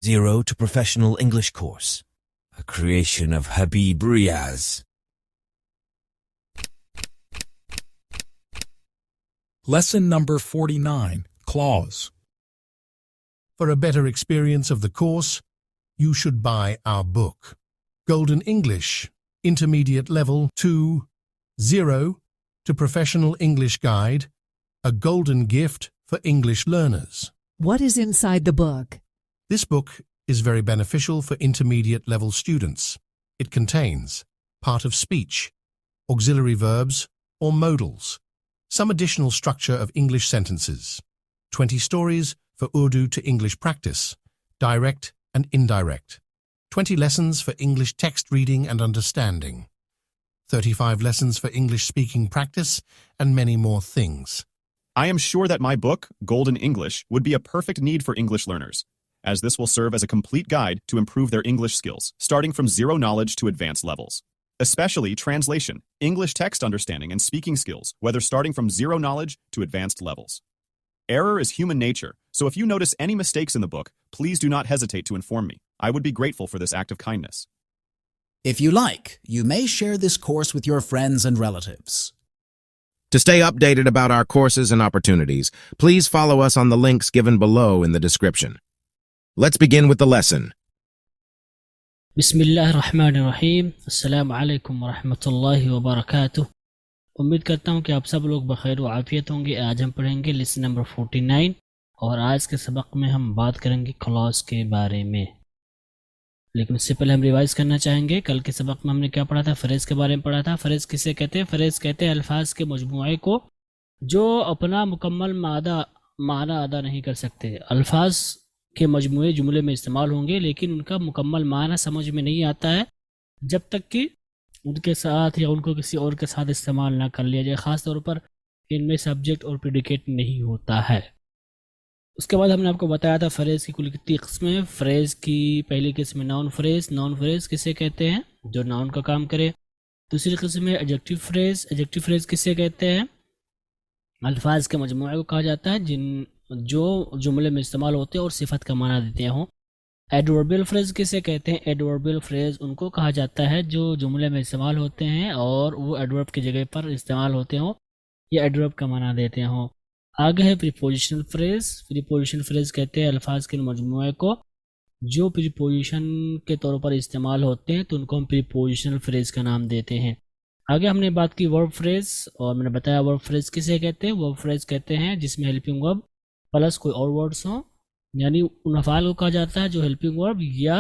Zero to Professional English Course, a creation of Habib Riaz. Lesson number 49, Clause. For a better experience of the course, you should buy our book, Golden English, Intermediate Level 2, 0 to Professional English Guide, a golden gift for English learners. What is inside the book? This book is very beneficial for intermediate level students. It contains part of speech, auxiliary verbs or modals, some additional structure of English sentences, 20 stories for Urdu to English practice, direct and indirect, 20 lessons for English text reading and understanding, 35 lessons for English speaking practice, and many more things. I am sure that my book, Golden English, would be a perfect need for English learners, as this will serve as a complete guide to improve their English skills, starting from zero knowledge to advanced levels. Especially translation, English text understanding, and speaking skills, whether starting from zero knowledge to advanced levels. Error is human nature, so if you notice any mistakes in the book, please do not hesitate to inform me. I would be grateful for this act of kindness. If you like, you may share this course with your friends and relatives. To stay updated about our courses and opportunities, please follow us on the links given below in the description. Let's begin with the lesson. बिस्मिल्लाहिर्रहमानिर्रहीम अस्सलामु अलैकुम वरहमतुल्लाहि वबरकातुह। उम्मीद करता हूँ कि आप सब लोग बखैर व आफियत होंगे। आज हम पढ़ेंगे लेसन नंबर 49 और आज के सबक में हम बात करेंगे क्लॉज के बारे में। लेकिन उससे पहले हम रिवाइज करना चाहेंगे। कल के सबक में हमने क्या पढ़ा था? फ्रेज के बारे में पढ़ा था। फ्रेज किसे कहते हैं? फ्रेज कहते हैं अल्फाज के मजमूए को जो अपना मुकम्मल माना अदा नहीं कर सकते। अल्फाज के मजमूए जुमले में इस्तेमाल होंगे लेकिन उनका मुकम्मल माना समझ में नहीं आता है जब तक कि उनके साथ या उनको किसी और के साथ इस्तेमाल ना कर लिया जाए। ख़ास तौर पर इनमें सब्जेक्ट और प्रेडिकेट नहीं होता है। उसके बाद हमने आपको बताया था फ्रेज़ की कुल कितनी किस्में। फ्रेज़ की पहली किस्म नाउन फ्रेज़। नाउन फ्रेज़ किसे कहते हैं? जो नाउन का काम करे। दूसरी किस्म है एडजेक्टिव फ्रेज़। एडजेक्टिव फ्रेज़ किसे कहते हैं? अल्फाज के मजमूए को कहा जाता है जो जुमले में इस्तेमाल होते हैं और सिफत का माना देते हों। एडवर्बियल फ्रेज़ किसे कहते हैं? एडवर्बियल फ्रेज़ उनको कहा जाता है जो जुमले में इस्तेमाल होते हैं और वो एडवर्ब की जगह पर इस्तेमाल होते हों या एडवर्ब का माना देते हों। आगे है प्रीपोजिशनल फ्रेज़। प्रीपोजिशनल फ्रेज़ कहते हैं अल्फाज के मजमूए को जो प्रीपोजिशन के तौर पर इस्तेमाल होते हैं तो उनको हम प्रीपोजिशनल फ्रेज़ का नाम देते हैं। आगे हमने बात की वर्ब फ्रेज़ और मैंने बताया वर्ब फ्रेज़ किसे कहते हैं? वर्ब फ्रेज़ कहते हैं जिसमें हेल्पिंग वर्ब प्लस कोई और वर्ड्स हों, यानी उन अफ़ाल को कहा जाता है जो हेल्पिंग वर्ब या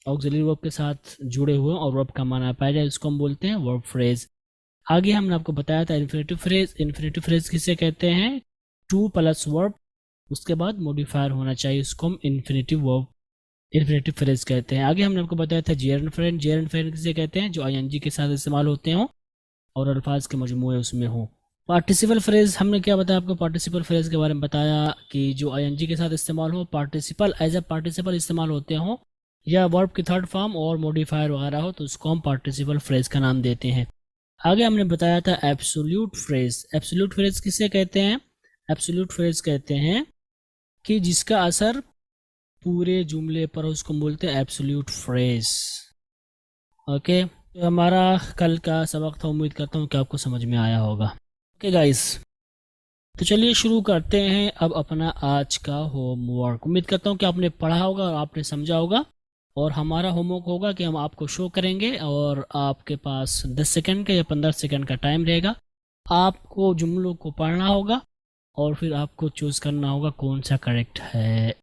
ऑक्सिलरी वर्ब के साथ जुड़े हुए और वर्ब का माना पाया जाए, इसको हम बोलते हैं वर्ब फ्रेज़। आगे हमने आपको बताया था इन्फिनेटिव फ्रेज़। इन्फिनेटिव फ्रेज़ किसे कहते हैं? टू प्लस वर्ब उसके बाद मॉडिफायर होना चाहिए, इसको हम इन्फिनेटिव फ्रेज़ कहते हैं। आगे हमने आपको बताया था जेरन फ्रेंड। जेरन फ्रेंड किसे कहते हैं? जो आईएनजी के साथ इस्तेमाल होते हों और अल्फाज के मजमूए उसमें हों। पार्टिसिपल फ्रेज़ हमने क्या बताया आपको? पार्टिसिपल फ्रेज़ के बारे में बताया कि जो आईएनजी के साथ इस्तेमाल हो, पार्टिसिपल एज ए पार्टिसिपल इस्तेमाल होते हों या वर्ब की थर्ड फॉर्म और मॉडिफायर वगैरह हो तो उसको हम पार्टिसिपल फ्रेज़ का नाम देते हैं। आगे हमने बताया था एब्सोल्यूट फ्रेज़। एब्सोल्यूट फ्रेज़ किसे कहते हैं? एब्सोल्यूट फ्रेज़ कहते हैं कि जिसका असर पूरे जुमले पर उसको बोलते हैं एब्सोल्यूट फ्रेज़। ओके, तो हमारा कल का सबक था। उम्मीद करता हूँ कि आपको समझ में आया होगा। ओके गाइस, तो चलिए शुरू करते हैं अब अपना आज का होमवर्क। उम्मीद करता हूँ कि आपने पढ़ा होगा और आपने समझा होगा और हमारा होमवर्क होगा कि हम आपको शो करेंगे और आपके पास 10 सेकंड का या 15 सेकंड का टाइम रहेगा। आपको जुमलों को पढ़ना होगा और फिर आपको चूज़ करना होगा कौन सा करेक्ट है।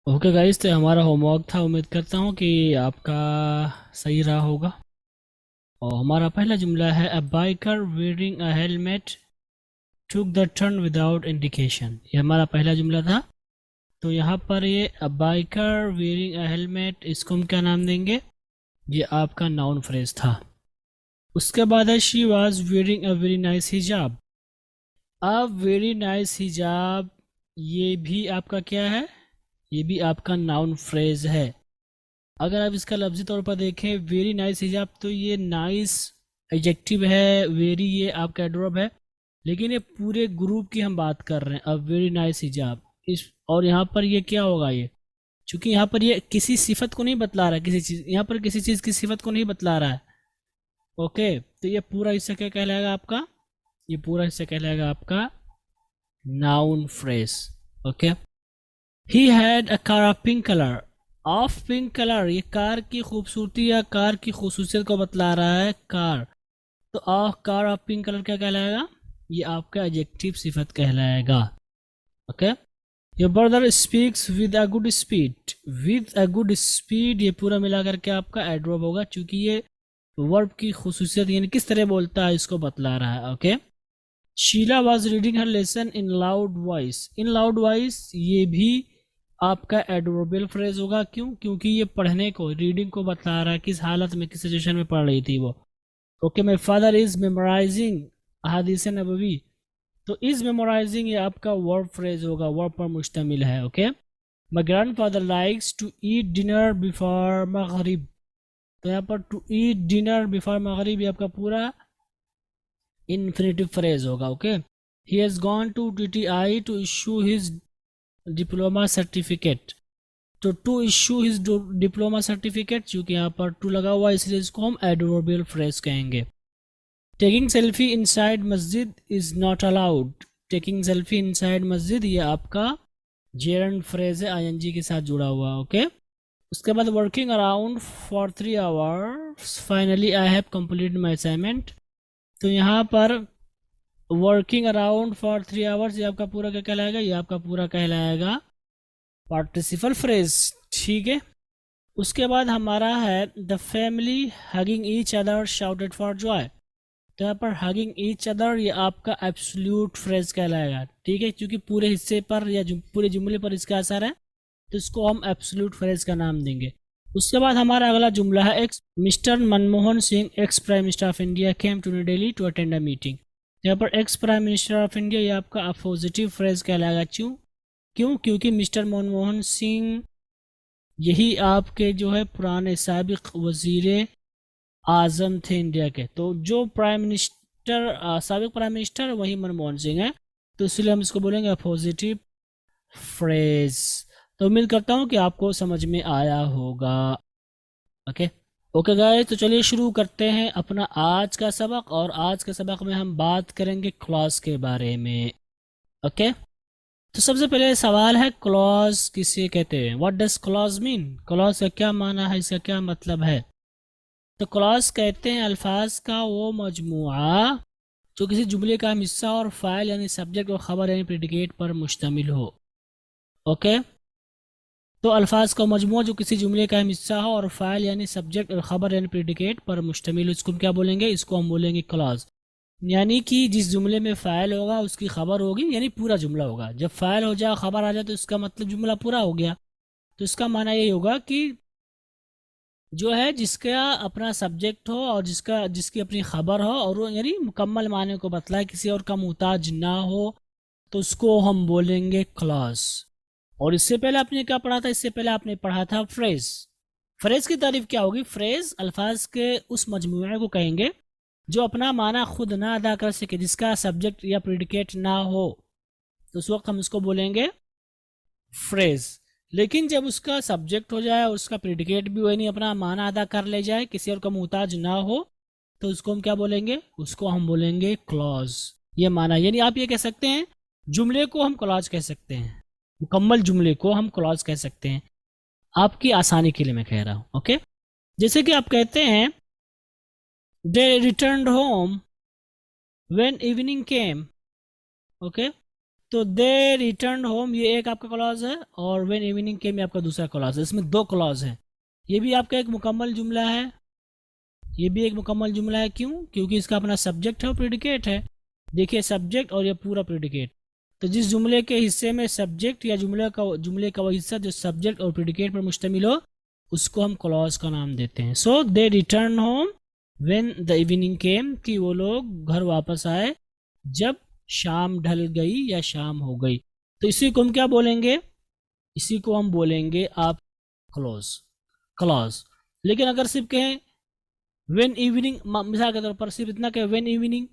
ओके गाइस, तो हमारा होमवर्क था, उम्मीद करता हूँ कि आपका सही रहा होगा। और हमारा पहला जुमला है a biker wearing a helmet took the turn without indication. ये हमारा पहला जुमला था। तो यहाँ पर ये a biker wearing a helmet, इसको हम क्या नाम देंगे? ये आपका नाउन फ्रेज था। उसके बाद है she was wearing a very nice हिजाब। अब वेरी नाइस हिजाब, ये भी आपका क्या है? ये भी आपका नाउन फ्रेज है। अगर आप इसका लफ्जी तौर पर देखें वेरी नाइस हिजाब, तो ये नाइस एडजेक्टिव है, वेरी ये आपका एडवर्ब है, लेकिन ये पूरे ग्रुप की हम बात कर रहे हैं। अब वेरी नाइस हिजाब इस, और यहाँ पर ये क्या होगा? ये चूंकि यहाँ पर ये किसी सिफत को नहीं बतला रहा है, किसी चीज़, यहाँ पर किसी चीज़ की सिफत को नहीं बतला रहा है। ओके, तो ये पूरा हिस्सा क्या कहलाएगा आपका? ये पूरा हिस्सा कहलाएगा आपका noun phrase. Okay, he had a car of pink colour. Of pink colour, ये कार की खूबसूरती या कार की खूबसूरत को बतला रहा है, कार। तो of car of pink colour क्या कहलाएगा? ये आपका एडजेक्टिव सिफत कहलाएगा। Okay, your brother speaks with a good speed. With a good speed, ये पूरा मिला करके आपका एडवर्ब होगा, क्योंकि ये वर्ब की खूबसूरत यानी किस तरह बोलता है इसको बतला रहा है। Okay, Sheela was reading her lesson in loud voice. In loud voice, ये भी आपका एडवर्बियल फ्रेज होगा। क्यों? क्योंकि ये पढ़ने को, रीडिंग को बता रहा है, किस हालत में, किस सिचुएशन में पढ़ रही थी वो। Okay, my father is memorizing अहादीस नबवी। तो इज मेमोराइजिंग ये आपका वर्ब फ्रेज होगा, वर्ब पर मुश्तमिल है। Okay, my grand father likes to eat dinner before मगरिब। तो यहाँ पर टू ईट डिनर बिफोर मगरिब ये आपका पूरा इन्फिनेटिव फ्रेज होगा। Okay, he has gone to TTI to issue his diploma certificate. तो to issue his diploma certificate, चूंकि यहाँ पर टू लगा हुआ है इसलिए इसको हम एडवर्बियल फ्रेज कहेंगे। टेकिंग सेल्फी इनसाइड मस्जिद is not allowed. Taking selfie inside मस्जिद ये आपका जेरंड फ्रेज है, आईएनजी के साथ जुड़ा हुआ। ओके, उसके बाद working around for 3 hours finally I have completed my assignment. तो यहाँ पर वर्किंग अराउंड फॉर 3 आवर्स ये आपका पूरा क्या कहलाएगा? ये आपका पूरा कहलाएगा पार्टिसिपल फ्रेज। ठीक है, उसके बाद हमारा है the family hugging each other shouted for Joy. तो यहाँ पर हगिंग ईच अदर ये आपका एब्सोल्यूट फ्रेज कहलाएगा। ठीक है, क्योंकि पूरे हिस्से पर या पूरे जुमले पर इसका असर है, तो इसको हम एब्सोल्यूट फ्रेज का नाम देंगे। उसके बाद हमारा अगला जुमला है ex mister Manmohan Singh ex prime minister of India came to New Delhi to attend a meeting. यहाँ पर ex prime minister of India ये आपका अपोजिटिव फ्रेज कहलाएगा। क्यों? क्योंकि मिस्टर मनमोहन सिंह यही आपके जो है पुराने साबिक वजीर आजम थे इंडिया के। तो जो प्राइम मिनिस्टर, साबिक प्राइम मिनिस्टर वही मनमोहन सिंह है, तो इसलिए हम इसको बोलेंगे अपोजिटिव फ्रेज। तो उम्मीद करता हूँ कि आपको समझ में आया होगा। ओके गाइस, तो चलिए शुरू करते हैं अपना आज का सबक। और आज के सबक में हम बात करेंगे क्लॉज के बारे में। ओके, तो सबसे पहले सवाल है क्लॉज किसे कहते हैं? What does clause mean? Clause का क्या माना है, इसका क्या मतलब है? तो क्लॉज कहते हैं अल्फाज का वो मजमुआ जो किसी जुमले का हिस्सा और फाइल यानी सब्जेक्ट और खबर यानी प्रेडिकेट पर मुश्तमिल हो। ओके, तो अल्फाज का मजमूआ जो किसी जुमले का हिस्सा हो और फाइल यानी सब्जेक्ट और खबर यानी प्रेडिकेट पर मुश्तमिल हो, इसको हम क्या बोलेंगे? इसको हम बोलेंगे क्लॉज। यानी कि जिस जुमले में फ़ाइल होगा उसकी खबर होगी, यानी पूरा जुमला होगा। जब फ़ाइल हो जाए खबर आ जाए तो इसका मतलब जुमला पूरा हो गया। तो इसका माना यही होगा कि जो है जिसका अपना सब्जेक्ट हो और जिसकी अपनी खबर हो और वो यानी मुकम्मल माने को बतलाए, किसी और का मुहताज ना हो, तो उसको हम बोलेंगे क्लॉज। और इससे पहले आपने क्या पढ़ा था? इससे पहले आपने पढ़ा था फ्रेज। फ्रेज की तारीफ क्या होगी? फ्रेज अल्फाज के उस मजमूए को कहेंगे जो अपना माना खुद ना अदा कर सके, जिसका सब्जेक्ट या प्रेडिकेट ना हो, तो उस वक्त हम इसको बोलेंगे फ्रेज। लेकिन जब उसका सब्जेक्ट हो जाए, उसका प्रेडिकेट भी वही नहीं अपना माना अदा कर ले जाए, किसी और का मुहताज ना हो, तो उसको हम क्या बोलेंगे? उसको हम बोलेंगे क्लॉज। ये माना, यानी आप ये कह सकते हैं जुमले को हम क्लॉज कह सकते हैं, मुकम्मल जुमले को हम क्लॉज कह सकते हैं। आपकी आसानी के लिए मैं कह रहा हूं। ओके, जैसे कि आप कहते हैं they returned home when evening came. Okay, तो दे रिटर्न होम ये एक आपका क्लॉज है, और व्हेन इवनिंग केम ये आपका दूसरा क्लॉज है। इसमें दो क्लॉज हैं। ये भी आपका एक मुकम्मल जुमला है, ये भी एक मुकम्मल जुमला है। क्यों? क्योंकि इसका अपना सब्जेक्ट है और प्रेडिकेट है। देखिए सब्जेक्ट और ये पूरा प्रेडिकेट। तो जिस जुमले के हिस्से में सब्जेक्ट या जुमले का वो हिस्सा जो सब्जेक्ट और प्रेडिकेट पर मुश्तमिल हो उसको हम क्लॉज का नाम देते हैं। So they return home when the evening came, कि वो लोग घर वापस आए जब शाम ढल गई या शाम हो गई। तो इसी को हम क्या बोलेंगे? इसी को हम बोलेंगे आप क्लॉज। लेकिन अगर सिर्फ कहें व्हेन इवनिंग, मिसाल के तौर पर सिर्फ इतना कहें व्हेन इवनिंग,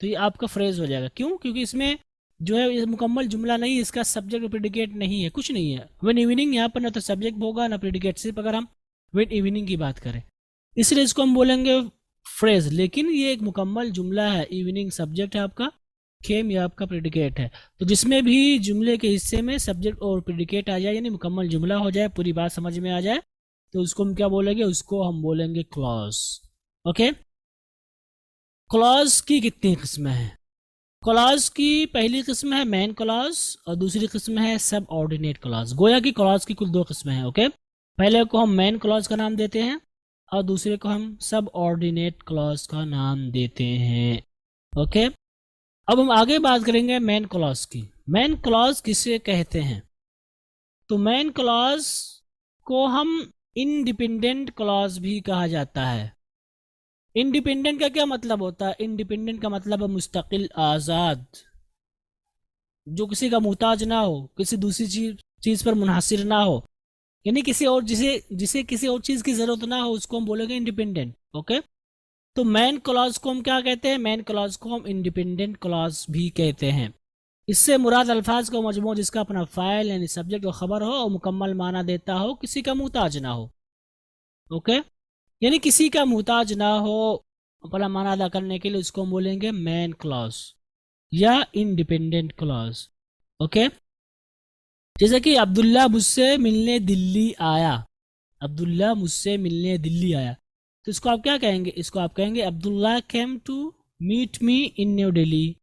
तो ये आपका फ्रेज हो जाएगा। क्यों? क्योंकि इसमें जो है ये मुकम्मल जुमला नहीं, इसका सब्जेक्ट और प्रेडिकेट नहीं है, कुछ नहीं है। व्हेन इवनिंग यहाँ पर ना तो सब्जेक्ट होगा ना प्रेडिकेट, सिर्फ अगर हम व्हेन इवनिंग की बात करें, इसलिए इसको हम बोलेंगे फ्रेज। लेकिन ये एक मुकम्मल जुमला है। इवनिंग सब्जेक्ट है आपका, केम ये आपका प्रेडिकेट है। तो जिसमें भी जुमले के हिस्से में सब्जेक्ट और प्रेडिकेट आ जाए, यानी मुकम्मल जुमला हो जाए, पूरी बात समझ में आ जाए, तो उसको हम क्या बोलेंगे? उसको हम बोलेंगे क्लॉज। ओके, क्लॉज की कितनी किस्में हैं? क्लॉज की पहली किस्म है मेन क्लॉज और दूसरी किस्म है सब ऑर्डिनेट क्लॉज। गोया की क्लॉज की कुल दो किस्में हैं। ओके, पहले को हम मेन क्लॉज का नाम देते हैं और दूसरे को हम सब ऑर्डिनेट क्लॉज का नाम देते हैं। ओके, अब हम आगे बात करेंगे मेन क्लॉज की। मेन क्लॉज किसे कहते हैं? तो मेन क्लॉज को हम इंडिपेंडेंट क्लॉज भी कहा जाता है। इंडिपेंडेंट का क्या मतलब होता है? इंडिपेंडेंट का मतलब है मुस्तकिल, आज़ाद, जो किसी का मुहताज ना हो, किसी दूसरी चीज पर मुनहसिर ना हो, यानी किसी और जिसे किसी और चीज की जरूरत ना हो, उसको हम बोलेंगे इंडिपेंडेंट। ओके, तो मेन क्लॉज को हम क्या कहते हैं? मेन क्लॉज को हम इंडिपेंडेंट क्लॉज भी कहते हैं। इससे मुराद अल्फाज का मजमू जिसका अपना फाइल यानी सब्जेक्ट और खबर हो और मुकम्मल माना देता हो, किसी का मुहताज ना हो। ओके, यानी किसी का मुहताज ना हो अपना माना अदा करने के लिए, उसको हम बोलेंगे मेन क्लॉज या इंडिपेंडेंट क्लॉज। ओके, जैसे कि अब्दुल्ला मुझसे मिलने दिल्ली आया। अब्दुल्ला मुझसे मिलने दिल्ली आया, तो इसको आप क्या कहेंगे? इसको आप कहेंगे Abdullah came to meet me in New Delhi,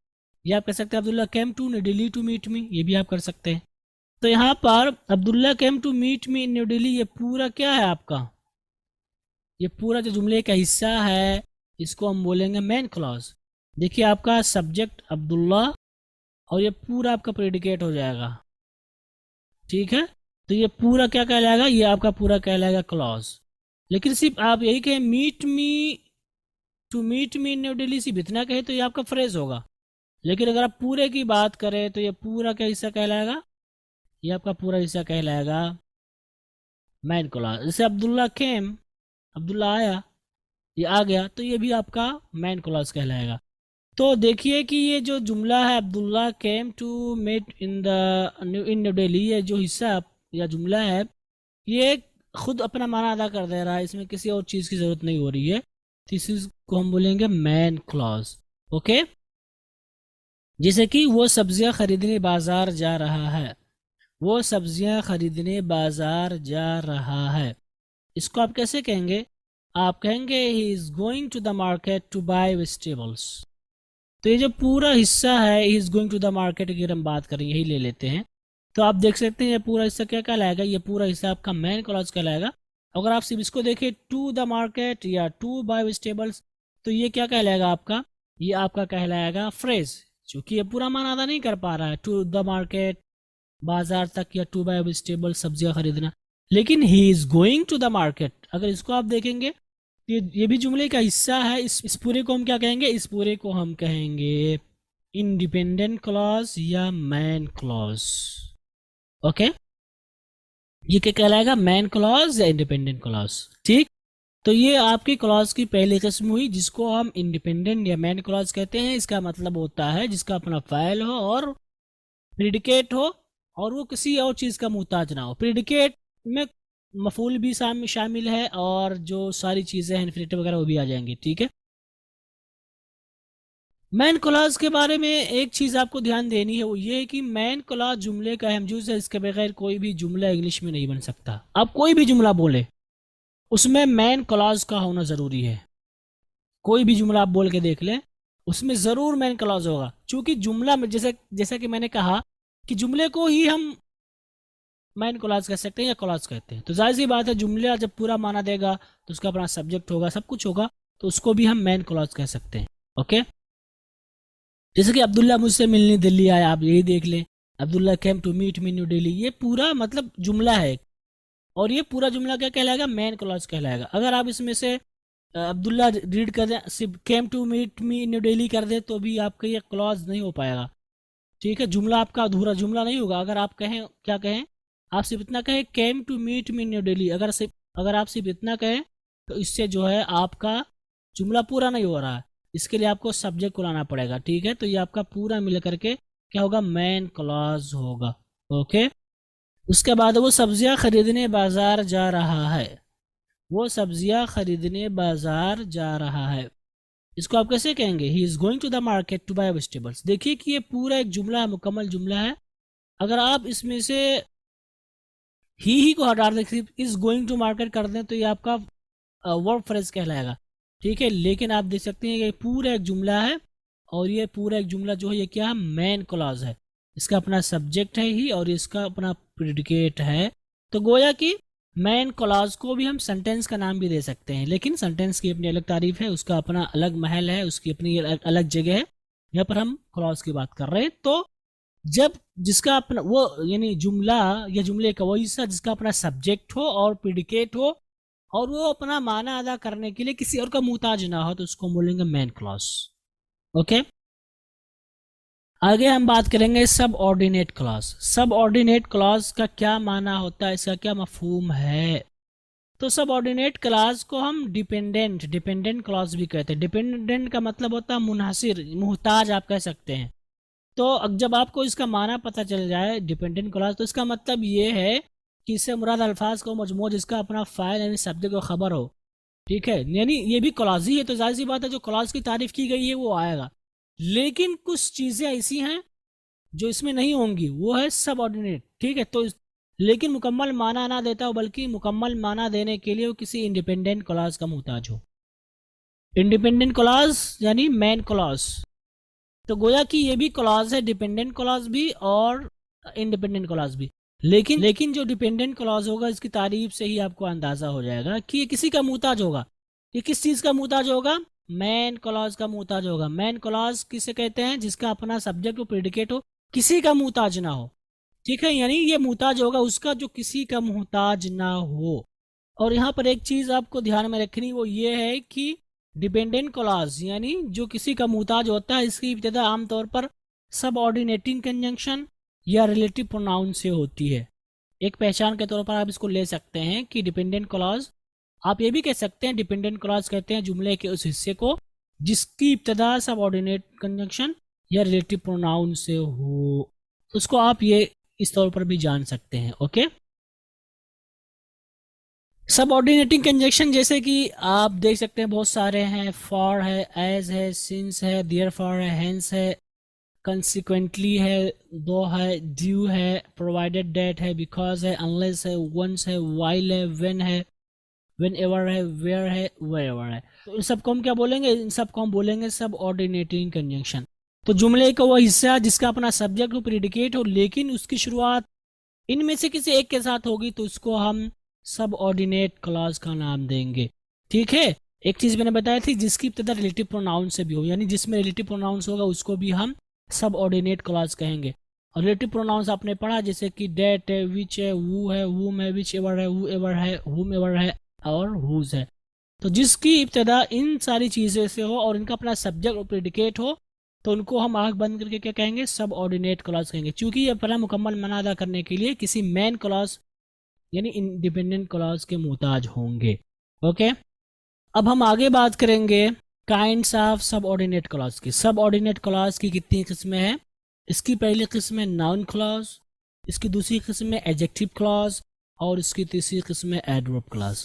या आप कह सकते हैं Abdullah came to New Delhi to meet me, ये भी आप कर सकते हैं। तो यहाँ पर Abdullah came to meet me in New Delhi, ये पूरा क्या है आपका? ये पूरा जो जुमले का हिस्सा है इसको हम बोलेंगे मेन क्लॉज। देखिए आपका सब्जेक्ट अब्दुल्ला और ये पूरा आपका प्रेडिकेट हो जाएगा। ठीक है, तो ये पूरा क्या कहलाएगा? ये आपका पूरा कहलाएगा क्लॉज। लेकिन सिर्फ आप यही कहें meet me to meet me in New Delhi, सिर्फ इतना कहे तो ये आपका फ्रेज होगा। लेकिन अगर आप पूरे की बात करें तो ये पूरा क्या हिस्सा कहलाएगा? ये आपका पूरा हिस्सा कहलाएगा मेन क्लॉज। जैसे अब्दुल्ला केम, अब्दुल्ला आया, ये आ गया, तो ये भी आपका मेन क्लॉज कहलाएगा। तो देखिए कि ये जो जुमला है Abdullah came to meet in New Delhi, ये जो हिस्सा या जुमला है ये खुद अपना माना अदा कर दे रहा है, इसमें किसी और चीज़ की ज़रूरत नहीं हो रही है, तो इसी को हम बोलेंगे मेन क्लॉज। ओके, जैसे कि वो सब्जियां खरीदने बाजार जा रहा है। वो सब्जियां खरीदने बाजार जा रहा है, इसको आप कैसे कहेंगे? आप कहेंगे he is going to the market to buy vegetables. तो ये जो पूरा हिस्सा है he is going to the market की हम बात करें, यही ले लेते हैं, तो आप देख सकते हैं ये पूरा हिस्सा क्या कहलाएगा? ये पूरा हिस्सा आपका मेन क्लॉज कहलाएगा। अगर आप सिर्फ इसको देखें टू द मार्केट या टू बाय वेजिटेबल्स, तो ये क्या कहलाएगा आपका? ये आपका कहलाएगा फ्रेज, क्योंकि ये पूरा माना अदा नहीं कर पा रहा है, टू द मार्केट बाजार तक या टू बाय वेजिटेबल सब्जियां खरीदना। लेकिन he is going to the market, अगर इसको आप देखेंगे ये भी जुमले का हिस्सा है। इस पूरे को हम क्या कहेंगे? इस पूरे को हम कहेंगे इंडिपेंडेंट क्लॉज या मेन क्लॉज। ओके, ये क्या कहलाएगा? मेन क्लॉज या इंडिपेंडेंट क्लॉज। ठीक, तो ये आपकी क्लॉज की पहली किस्म हुई जिसको हम इंडिपेंडेंट या मेन क्लॉज कहते हैं। इसका मतलब होता है जिसका अपना फाइल हो और प्रेडिकेट हो और वो किसी और चीज़ का मुहताज ना हो। प्रेडिकेट में मफूल भी शामिल है और जो सारी चीज़ें हैं इन्फिनेटिव वगैरह वो भी आ जाएंगी। ठीक है, मेन क्लॉज के बारे में एक चीज़ आपको ध्यान देनी है, वो ये है कि मेन क्लॉज जुमले का अहम जुज़ है, इसके बगैर कोई भी जुमला इंग्लिश में नहीं बन सकता। आप कोई भी जुमला बोले उसमें मेन क्लॉज का होना ज़रूरी है। कोई भी जुमला आप बोल के देख लें, उसमें ज़रूर मेन क्लॉज होगा, क्योंकि जुमला में जैसा कि मैंने कहा कि जुमले को ही हम मेन क्लॉज कह सकते हैं या क्लॉज कहते हैं। तो जाहिर सी बात है जुमला जब पूरा माना देगा तो उसका अपना सब्जेक्ट होगा, सब कुछ होगा, तो उसको भी हम मेन क्लॉज कह सकते हैं। ओके, जैसे कि अब्दुल्ला मुझसे मिलने दिल्ली आया, आप यही देख लें, Abdullah came to meet me New Delhi, ये पूरा मतलब जुमला है और ये पूरा जुमला क्या कहलाएगा, मेन क्लॉज कहलाएगा। अगर आप इसमें से अब्दुल्ला रीड कर दें, सिर्फ came to meet me New Delhi कर दें तो भी आपका ये क्लॉज नहीं हो पाएगा। ठीक है, जुमला आपका अधूरा जुमला नहीं होगा। अगर आप कहें, क्या कहें, आप सिर्फ इतना कहें came to meet me New Delhi, अगर आप सिर्फ इतना कहें तो इससे जो है आपका जुमला पूरा नहीं हो रहा है, इसके लिए आपको सब्जेक्ट को लाना पड़ेगा। ठीक है, तो ये आपका पूरा मिल करके क्या होगा, मेन क्लॉज होगा। ओके, उसके बाद वो सब्जियां खरीदने बाजार जा रहा है, वो सब्जियां खरीदने बाजार जा रहा है, इसको आप कैसे कहेंगे, he is going to the market to buy vegetables. देखिए कि ये पूरा एक जुमला है, मुकम्मल जुमला है। अगर आप इसमें से ही को हटा दें, सिर्फ इज गोइंग टू मार्केट कर दें तो ये आपका वर्ब फ्रेज कहलाएगा। ठीक है, लेकिन आप देख सकते हैं कि पूरा एक जुमला है और ये पूरा एक जुमला जो है ये क्या है, मेन क्लॉज है। इसका अपना सब्जेक्ट है ही और इसका अपना प्रेडिकेट है। तो गोया कि मेन क्लॉज को भी हम सेंटेंस का नाम भी दे सकते हैं, लेकिन सेंटेंस की अपनी अलग तारीफ है, उसका अपना अलग महल है, उसकी अपनी अलग जगह है। यहाँ पर हम क्लॉज की बात कर रहे हैं। तो जब जिसका अपना वो यानी जुमला या जुमले का वही हिस्सा जिसका अपना सब्जेक्ट हो और प्रेडिकेट हो और वो अपना माना अदा करने के लिए किसी और का मुहताज ना हो, तो उसको बोलेंगे मेन क्लॉज। ओके, आगे हम बात करेंगे सब ऑर्डिनेट क्लॉज। सब ऑर्डिनेट क्लॉज का क्या माना होता है, इसका क्या मफहूम है। तो सब ऑर्डिनेट क्लॉज को हम डिपेंडेंट क्लॉज भी कहते हैं। डिपेंडेंट का मतलब होता है मुनहसिर, मुहताज आप कह सकते हैं। तो जब आपको इसका माना पता चल जाए डिपेंडेंट क्लॉज, तो इसका मतलब ये है कि इससे मुराद अल्फाज को मजमू जिसका अपना फाइल यानी सब्जेक्ट को खबर हो। ठीक है, यानी ये भी क्लॉज ही है, तो जाहिर सी बात है जो क्लॉज की तारीफ की गई है वो आएगा। लेकिन कुछ चीजें ऐसी हैं जो इसमें नहीं होंगी, वो है सब ऑर्डिनेट। ठीक है, तो लेकिन मुकम्मल माना ना देता हो, बल्कि मुकम्मल माना देने के लिए वो किसी इंडिपेंडेंट क्लॉज का मुहताज हो। इंडिपेंडेंट क्लॉज यानी मेन क्लॉज। तो गोया कि ये भी क्लॉज है, डिपेंडेंट क्लॉज भी और इंडिपेंडेंट क्लॉज भी। लेकिन जो डिपेंडेंट क्लॉज होगा इसकी तारीफ से ही आपको अंदाजा हो जाएगा कि ये किसी का मुहताज होगा। ये किस चीज का मुहताज होगा, मेन क्लॉज का मुहताज होगा। मेन क्लॉज किसे कहते हैं, जिसका अपना सब्जेक्ट और प्रेडिकेट हो, किसी का मुहताज ना हो। ठीक है, यानी ये मुहताज होगा उसका जो किसी का मुहताज ना हो। और यहाँ पर एक चीज आपको ध्यान में रखनी, वो ये है कि डिपेंडेंट क्लॉज यानी जो किसी का मुहताज होता है, इसकी इब्तिदा आमतौर पर सब ऑर्डिनेटिंग कंजंक्शन या रिलेटिव प्रोनाउन से होती है। एक पहचान के तौर पर आप इसको ले सकते हैं कि डिपेंडेंट क्लॉज, आप ये भी कह सकते हैं डिपेंडेंट क्लॉज कहते हैं जुमले के उस हिस्से को जिसकी इब्तिदा सब ऑर्डिनेट कंजंक्शन या रिलेटिव प्रोनाउन से हो, उसको आप ये इस तौर पर भी जान सकते हैं। ओके, सब ऑर्डिनेटिंग कंजंक्शन जैसे कि आप देख सकते हैं बहुत सारे हैं, फॉर है, एज है, सिंस है, देयरफॉर है, हेंस है, कंसिक्वेंटली है, दो है, ड्यू है, प्रोवाइडेड डेट है, बिकॉज है, अनलेस है, वंस है, वाइल है, व्हेन है, व्हेन एवर है, वेयर है, वेयरएवर है। तो इन सबको हम क्या बोलेंगे, इन सबको हम बोलेंगे सब ऑर्डिनेटिंग कंजंक्शन। तो जुमले का वो हिस्सा जिसका अपना सब्जेक्ट हो, प्रेडिकेट हो, लेकिन उसकी शुरुआत इनमें से किसी एक के साथ होगी, तो उसको हम सब ऑर्डिनेट क्लॉज का नाम देंगे। ठीक है, एक चीज मैंने बताई थी जिसकी इब्तिदा रिलेटिव प्रोनाउन से भी हो, यानी जिसमें रिलेटिव प्रोनाउंस होगा उसको भी हम सब ऑर्डिनेट क्लॉज कहेंगे। और रिलेटिव प्रोनाउंस आपने पढ़ा जैसे कि डेट है, विच है, वू है, वूम है, विच एवर है, वू एवर है, हुम एवर है और हुज है। तो जिसकी इब्तिदा इन सारी चीज़ों से हो और इनका अपना सब्जेक्ट और प्रेडिकेट हो, तो उनको हम आंख बंद करके क्या कहेंगे, सब ऑर्डिनेट क्लॉज कहेंगे, क्योंकि ये अपना मुकम्मल माना अदा करने के लिए किसी मेन क्लॉज यानी इंडिपेंडेंट क्लॉज के मुहताज होंगे। ओके, अब हम आगे बात करेंगे काइंड्स ऑफ सब ऑर्डिनेट क्लॉज की। सब ऑर्डिनेट क्लॉज की कितनी किस्में हैं। इसकी पहली किस्म है नाउन क्लॉज, इसकी दूसरी किस्म है एडजेक्टिव क्लॉज और इसकी तीसरी किस्म है एडवर्ब क्लॉज।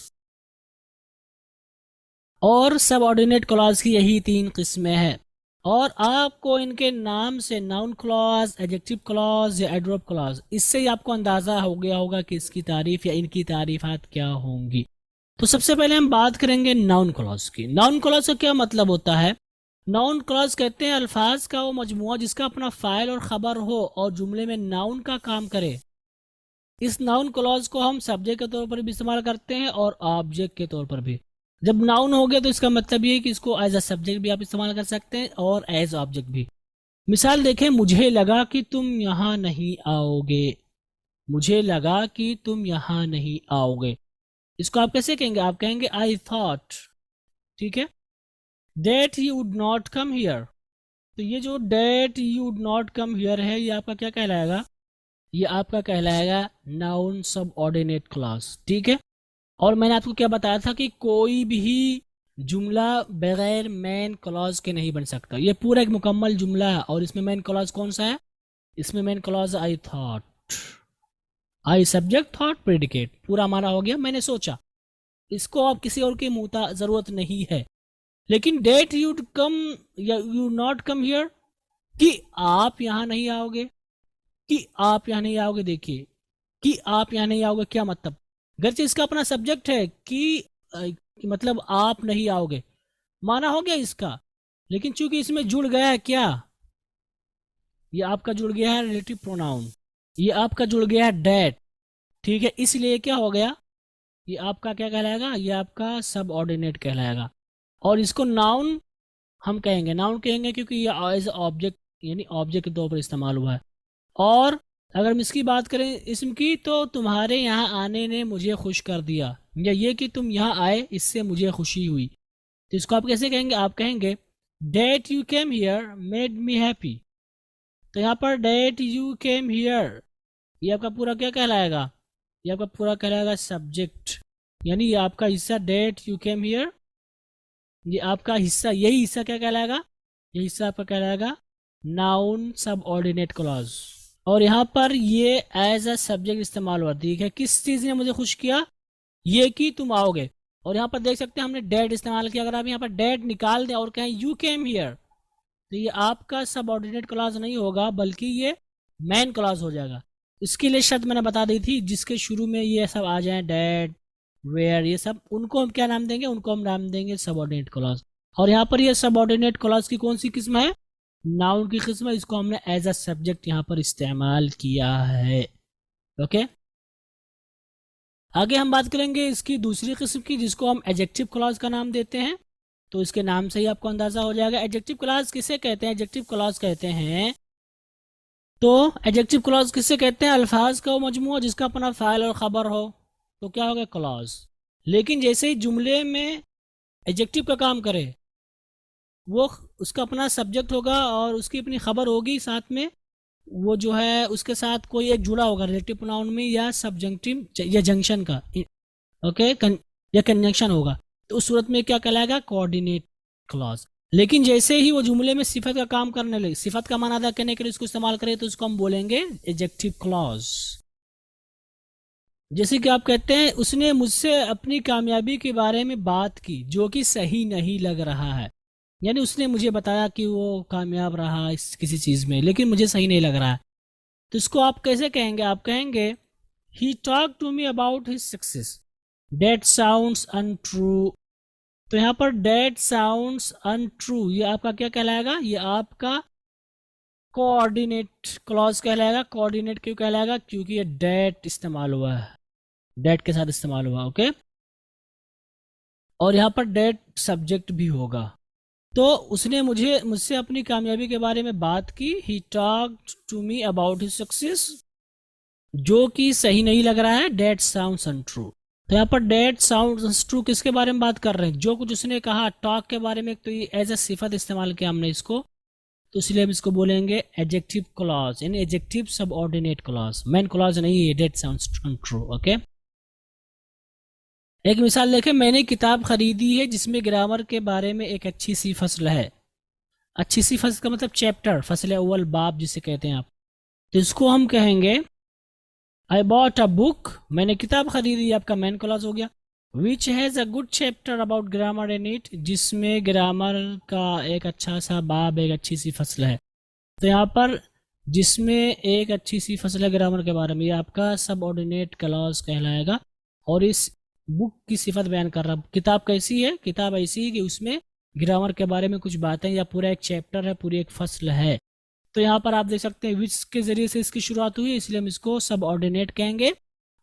और सब ऑर्डिनेट क्लॉज की यही तीन किस्में हैं और आपको इनके नाम से नाउन क्लॉज, एडजेक्टिव क्लॉज या एडवर्ब क्लॉज, इससे ही आपको अंदाजा हो गया होगा कि इसकी तारीफ या इनकी तारीफात क्या होंगी। तो सबसे पहले हम बात करेंगे नाउन क्लॉज की। नाउन क्लॉज का क्या मतलब होता है, नाउन क्लॉज कहते हैं अल्फाज का वो मजमुआ जिसका अपना फ़ाइल और ख़बर हो और जुमले में नाउन का काम करे। इस नाउन क्लॉज को हम सब्जेक्ट के तौर पर भी इस्तेमाल करते हैं और ऑब्जेक्ट के तौर पर भी। जब नाउन हो गया तो इसका मतलब ये है कि इसको एज अ सब्जेक्ट भी आप इस्तेमाल कर सकते हैं और एज ऑब्जेक्ट भी। मिसाल देखें, मुझे लगा कि तुम यहाँ नहीं आओगे। मुझे लगा कि तुम यहाँ नहीं आओगे, इसको आप कैसे कहेंगे? आप कहेंगे आई थॉट, ठीक है। That you would not come here, तो ये जो that you would not come here है ये आपका क्या कहलाएगा? ये आपका कहलाएगा नाउन सबऑर्डिनेट क्लॉज, ठीक है। और मैंने आपको क्या बताया था कि कोई भी जुमला बगैर मेन क्लॉज के नहीं बन सकता। ये पूरा एक मुकम्मल जुमला है और इसमें मेन क्लॉज कौन सा है? इसमें main clause I thought, I subject thought predicate, पूरा हमारा हो गया मैंने सोचा। इसको आप किसी और के मुता जरूरत नहीं है। लेकिन डेट यू कम या यू नॉट कम हियर, कि आप यहाँ नहीं आओगे, कि आप यहाँ नहीं आओगे। देखिए कि आप यहाँ नहीं आओगे क्या मतलब? गर्चे इसका अपना सब्जेक्ट है कि मतलब आप नहीं आओगे, माना हो गया इसका। लेकिन चूंकि इसमें जुड़ गया है क्या? ये आपका जुड़ गया है रिलेटिव प्रोनाउन, ये आपका जुड़ गया है डेट, ठीक है। इसलिए क्या हो गया? ये आपका क्या कहलाएगा? ये आपका सबऑर्डिनेट कहलाएगा। और इसको नाउन हम कहेंगे, नाउन कहेंगे क्योंकि ये एज ऑब्जेक्ट यानी ऑब्जेक्ट के तौर पर इस्तेमाल हुआ है। और अगर हम इसकी बात करें इसम की, तो तुम्हारे यहाँ आने ने मुझे खुश कर दिया, या ये कि तुम यहाँ आए इससे मुझे खुशी हुई। तो इसको आप कैसे कहेंगे? आप कहेंगे that you came here made me happy. तो यहाँ पर डेट यू केम हियर ये आपका पूरा क्या कहलाएगा? ये आपका पूरा कहलाएगा सब्जेक्ट, यानी ये आपका हिस्सा डेट यू केम हियर, ये आपका हिस्सा, यही हिस्सा क्या कहलाएगा? ये हिस्सा आपका कहलाएगा नाउन सबऑर्डिनेट क्लॉज। और यहाँ पर ये एज अ सब्जेक्ट इस्तेमाल हुआ, ठीक है। किस चीज़ ने मुझे खुश किया? ये कि तुम आओगे। और यहाँ पर देख सकते हैं हमने डेट इस्तेमाल किया। अगर आप यहाँ पर डेट निकाल दें और कहें यू केम हियर, तो ये आपका सबऑर्डिनेट क्लॉज नहीं होगा बल्कि ये मेन क्लॉज हो जाएगा। इसके लिए शर्त मैंने बता दी थी, जिसके शुरू में ये सब आ जाए डेट वेयर ये सब, उनको हम क्या नाम देंगे? उनको हम नाम देंगे सबऑर्डिनेट क्लॉज। और यहाँ पर ये सबऑर्डिनेट क्लॉज की कौन सी किस्म है? नाउन की किस्म है। इसको हमने एज अ सब्जेक्ट यहाँ पर इस्तेमाल किया है, ओके। आगे हम बात करेंगे इसकी दूसरी किस्म की, जिसको हम एडजेक्टिव क्लॉज का नाम देते हैं। तो इसके नाम से ही आपको अंदाजा हो जाएगा एडजेक्टिव क्लॉज किसे कहते हैं। एडजेक्टिव क्लॉज कहते हैं, तो एडजेक्टिव क्लॉज किसे कहते हैं? अल्फाज का वो मजमूआ जिसका अपना फ़ाइल और ख़बर हो, तो क्या होगा? क्लॉज। लेकिन जैसे ही जुमले में एडजेक्टिव का काम करे, वो उसका अपना सब्जेक्ट होगा और उसकी अपनी खबर होगी, साथ में वो जो है उसके साथ कोई एक जुड़ा होगा रिलेटिव प्रोनाउन में या सब्जंक्टिव या जंक्शन का, ओके, या कंजंक्शन होगा। तो उस सूरत में क्या कहलाएगा? Coordinate clause. लेकिन जैसे ही वो जुमले में सिफत का काम करने लगे, सिफत का माना अदा करने के लिए उसको इस्तेमाल करें, तो उसको हम बोलेंगे एडजेक्टिव क्लॉज। जैसे कि आप कहते हैं उसने मुझसे अपनी कामयाबी के बारे में बात की जो कि सही नहीं लग रहा है, यानी उसने मुझे बताया कि वो कामयाब रहा इस किसी चीज़ में, लेकिन मुझे सही नहीं लग रहा है। तो इसको आप कैसे कहेंगे? आप कहेंगे he talk to me about his success, that sounds untrue. तो यहाँ पर डेट साउंड्स अनट्रू ये आपका क्या कहलाएगा? ये आपका कोऑर्डिनेट क्लॉज कहलाएगा। कोऑर्डिनेट क्यों कहलाएगा? क्योंकि ये डेट इस्तेमाल हुआ है, डेट के साथ इस्तेमाल हुआ, ओके। और यहाँ पर डेट सब्जेक्ट भी होगा। तो उसने मुझसे अपनी कामयाबी के बारे में बात की, he talked to me about his success, जो कि सही नहीं लग रहा है, डेट साउंड्स अनट्रू। तो यहाँ पर डेट साउंड्स अनट्रू किसके बारे में बात कर रहे हैं? जो कुछ उसने कहा टॉक के बारे में, तो ये एज ए सिफत इस्तेमाल किया हमने इसको, तो इसलिए हम इसको बोलेंगे एडजेक्टिव क्लॉज, यानी adjective subordinate clause. Main clause नहीं है, डेट साउंड्स अनट्रू, ओके। एक मिसाल देखें, मैंने किताब खरीदी है जिसमें ग्रामर के बारे में एक अच्छी सी फसल है। अच्छी सी फसल का मतलब चैप्टर, फसल अव्वल, बाब जिसे कहते हैं आप। तो इसको हम कहेंगे आई बॉट अ बुक, मैंने किताब खरीदी, आपका मेन क्लॉज हो गया। Which has a good chapter about grammar in it, जिसमें ग्रामर का एक अच्छा सा बाब, एक अच्छी सी फसल है। तो यहाँ पर जिसमें एक अच्छी सी फसल है ग्रामर के बारे में, ये आपका सबऑर्डिनेट क्लॉज कहलाएगा। और इस बुक की सिफत बयान कर रहा, किताब कैसी है? किताब ऐसी है कि उसमें ग्रामर के बारे में कुछ बातें या पूरा एक चैप्टर है, पूरी एक फसल है। तो यहाँ पर आप देख सकते हैं विच के जरिए से इसकी शुरुआत हुई, इसलिए हम इसको सब ऑर्डिनेट कहेंगे।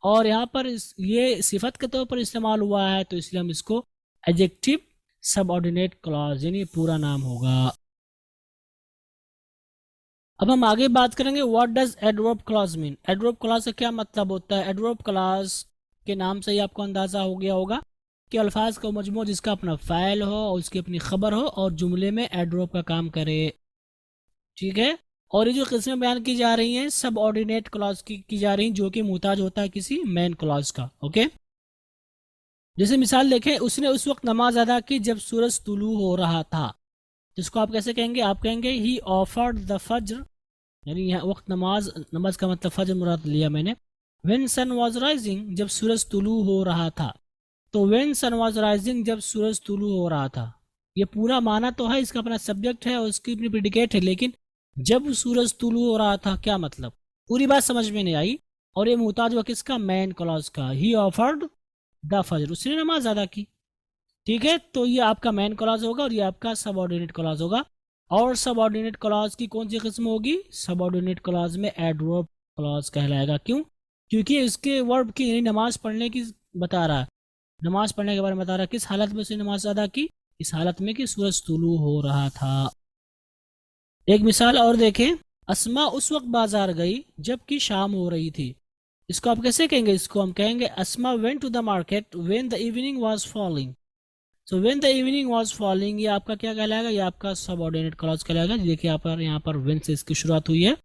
और यहाँ पर ये सिफत के तौर पर इस्तेमाल हुआ है, तो इसलिए हम इसको एडजेक्टिव सब ऑर्डिनेट क्लॉज यानी पूरा नाम होगा। अब हम आगे बात करेंगे what does adverb clause mean. Adverb clause का क्या मतलब होता है। एडवर्ब क्लॉज के नाम से ही आपको अंदाजा हो गया होगा कि अल्फाज का मजमू जिसका अपना फ़ाइल हो और उसकी अपनी खबर हो और जुमले में एडवर्ब का काम करे, ठीक है। और ये जो किस्में बयान की जा रही हैं सब ऑर्डिनेट क्लॉज की जा रही हैं, जो कि मुहताज होता है किसी मेन क्लॉज का। ओके, जैसे मिसाल देखें, उसने उस वक्त नमाज अदा की जब सूरज तुलू हो रहा था। जिसको आप कैसे कहेंगे, आप कहेंगे ही ऑफर्ड द फज्र, यानी यहाँ वक्त नमाज का मतलब फज्र मुराद लिया मैंने। व्हेन सन वाज राइजिंग, जब सूरज तुलू हो रहा था। तो व्हेन सन वाज राइजिंग, जब सूरज तुलू हो रहा था, ये पूरा माना तो है, इसका अपना सब्जेक्ट है और उसकी अपनी प्रेडिकेट है, लेकिन जब सूरज तुलू हो रहा था क्या मतलब, पूरी बात समझ में नहीं आई। और ये मुहताज हुआ किसका, मेन क्लॉज का। ही ऑफर्ड द फज्र, उसने नमाज अदा की, ठीक है। तो ये आपका मेन क्लॉज होगा और ये आपका सबऑर्डिनेट क्लॉज होगा। और सबऑर्डिनेट क्लॉज की कौन सी किस्म होगी, सबऑर्डिनेट क्लॉज में एडवर्ब क्लॉज कहलाएगा। क्यों, क्योंकि इसके वर्ब की यानी नमाज पढ़ने की बता रहा है, नमाज पढ़ने के बारे में बता रहा है। किस हालत में उसने नमाज अदा की, इस हालत में कि सूरज तुलू हो रहा था। एक मिसाल और देखें, अस्मा उस वक्त बाजार गई जबकि शाम हो रही थी। इसको आप कैसे कहेंगे, इसको हम कहेंगे Asma went to the market when the evening was falling. So when the evening was falling, ये आपका क्या कहलाएगा, ये आपका सबऑर्डिनेट क्लॉज कहलाएगा। देखिए यहाँ पर व्हेन से इसकी शुरुआत हुई है।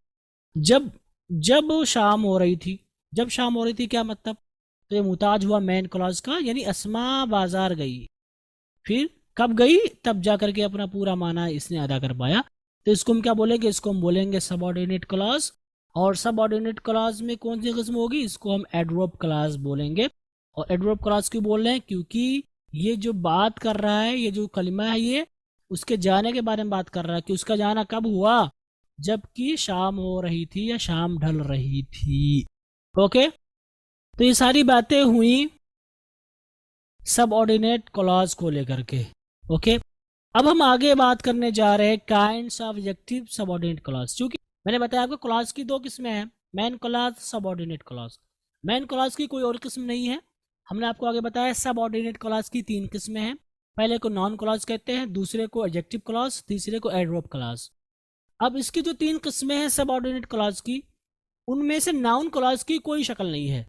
जब शाम हो रही थी, जब शाम हो रही थी क्या मतलब, तो ये मुहताज हुआ मेन क्लॉज का, यानी अस्मा बाजार गई। फिर कब गई, तब जा करके अपना पूरा माना इसने अदा कर पाया। तो इसको हम क्या बोलेंगे, इसको हम बोलेंगे सबऑर्डिनेट क्लॉज। और सबऑर्डिनेट क्लॉज में कौन सी किस्म होगी, इसको हम एडवर्ब क्लॉज बोलेंगे। और एडवर्ब क्लॉज क्यों बोल रहे हैं, क्योंकि ये जो बात कर रहा है, ये जो कलिमा है, ये उसके जाने के बारे में बात कर रहा है कि उसका जाना कब हुआ, जबकि शाम हो रही थी या शाम ढल रही थी। ओके, तो ये सारी बातें हुई सबऑर्डिनेट क्लॉज को लेकर के। ओके, अब हम आगे बात करने जा रहे हैं kinds of adjective subordinate clause. क्योंकि मैंने बताया आपको क्लॉज की दो किस्में हैं, main clause, subordinate clause. Main clause की कोई और किस्म नहीं है। हमने आपको आगे बताया सबऑर्डिनेट क्लॉज की 3 किस्में हैं। पहले को नॉन क्लॉज कहते हैं, दूसरे को एडजेक्टिव क्लॉज, तीसरे को एडवर्ब क्लॉज। अब इसकी जो 3 किस्में हैं सबऑर्डिनेट क्लॉज की, उनमें से नाउन क्लॉज की कोई शक्ल नहीं है,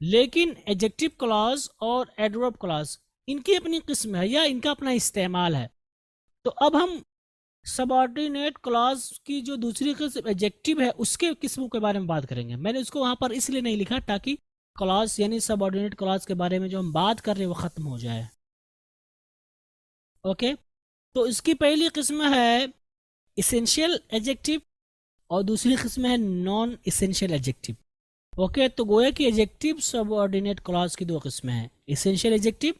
लेकिन एडजेक्टिव क्लॉज और एडवर्ब क्लॉज इनकी अपनी किस्म है या इनका अपना इस्तेमाल है। तो अब हम सबऑर्डिनेट क्लॉज की जो दूसरी किस्म एडजेक्टिव है उसके किस्मों के बारे में बात करेंगे। मैंने उसको वहां पर इसलिए नहीं लिखा ताकि क्लॉज यानी सबऑर्डिनेट क्लॉज के बारे में जो हम बात कर रहे हैं वो खत्म हो जाए। ओके, तो इसकी पहली किस्म है इसेंशियल एडजेक्टिव और दूसरी किस्म है नॉन इसेंशियल एडजेक्टिव। ओके, तो गोया कि एडजेक्टिव सबऑर्डिनेट क्लॉज की 2 किस्में हैं, इसेंशियल एडजेक्टिव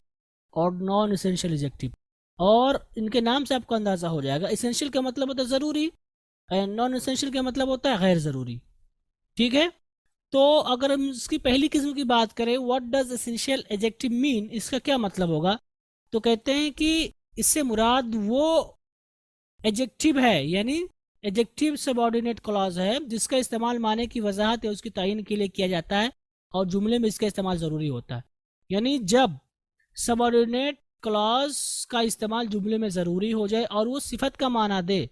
और नॉन इसेंशियल एडजेक्टिव। और इनके नाम से आपको अंदाजा हो जाएगा, इसेंशियल का मतलब होता है ज़रूरी, नॉन इसेंशियल का मतलब होता है गैर ज़रूरी, ठीक है। तो अगर हम इसकी पहली किस्म की बात करें, what does essential adjective mean, इसका क्या मतलब होगा, तो कहते हैं कि इससे मुराद वो एडजेक्टिव है यानी एडजेक्टिव सबऑर्डिनेट क्लॉज है जिसका इस्तेमाल माने की वजाहत या उसकी तयन के लिए किया जाता है और जुमले में इसका इस्तेमाल ज़रूरी होता है। यानी जब सबऑर्डिनेट क्लॉज का इस्तेमाल जुमले में ज़रूरी हो जाए और वो सिफत का माना दे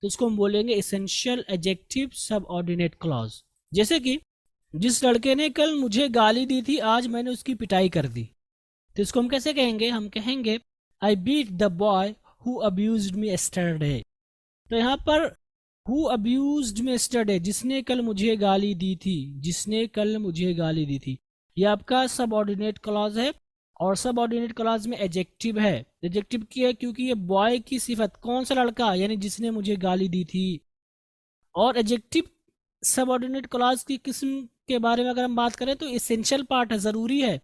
तो उसको हम बोलेंगे एसेंशियल एडजेक्टिव सबऑर्डिनेट क्लॉज। जैसे कि जिस लड़के ने कल मुझे गाली दी थी आज मैंने उसकी पिटाई कर दी, तो इसको हम कैसे कहेंगे, हम कहेंगे I beat the boy who abused me yesterday. तो यहाँ पर हु अब्यूज्ड मी यस्टरडे, जिसने कल मुझे गाली दी थी, जिसने कल मुझे गाली दी थी, ये आपका सबऑर्डिनेट क्लॉज है। और सबऑर्डिनेट क्लॉज में एडजेक्टिव है, एडजेक्टिव की है क्योंकि ये बॉय की सिफत, कौन सा लड़का, यानी जिसने मुझे गाली दी थी। और एडजेक्टिव सबऑर्डिनेट क्लॉज की किस्म के बारे में अगर हम बात करें तो एसेंशियल पार्ट है, ज़रूरी है,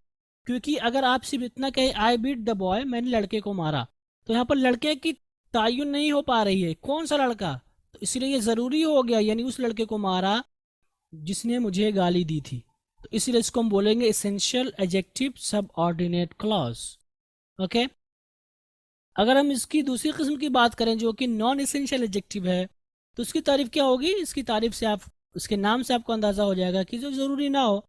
क्योंकि अगर आप सिर्फ इतना कहें आई बीट द बॉय, मैंने लड़के को मारा, तो यहाँ पर लड़के की तायुन नहीं हो पा रही है, कौन सा लड़का, तो इसलिए ये ज़रूरी हो गया, यानी उस लड़के को मारा जिसने मुझे गाली दी थी, तो इसलिए इसको हम बोलेंगे essential adjective subordinate clause. Okay, अगर हम इसकी दूसरी किस्म की बात करें जो कि नॉन एसेंशियल एडजेक्टिव है, तो उसकी तारीफ क्या होगी? इसकी तारीफ से आप, इसके नाम से आपको अंदाज़ा हो जाएगा कि जो ज़रूरी ना हो,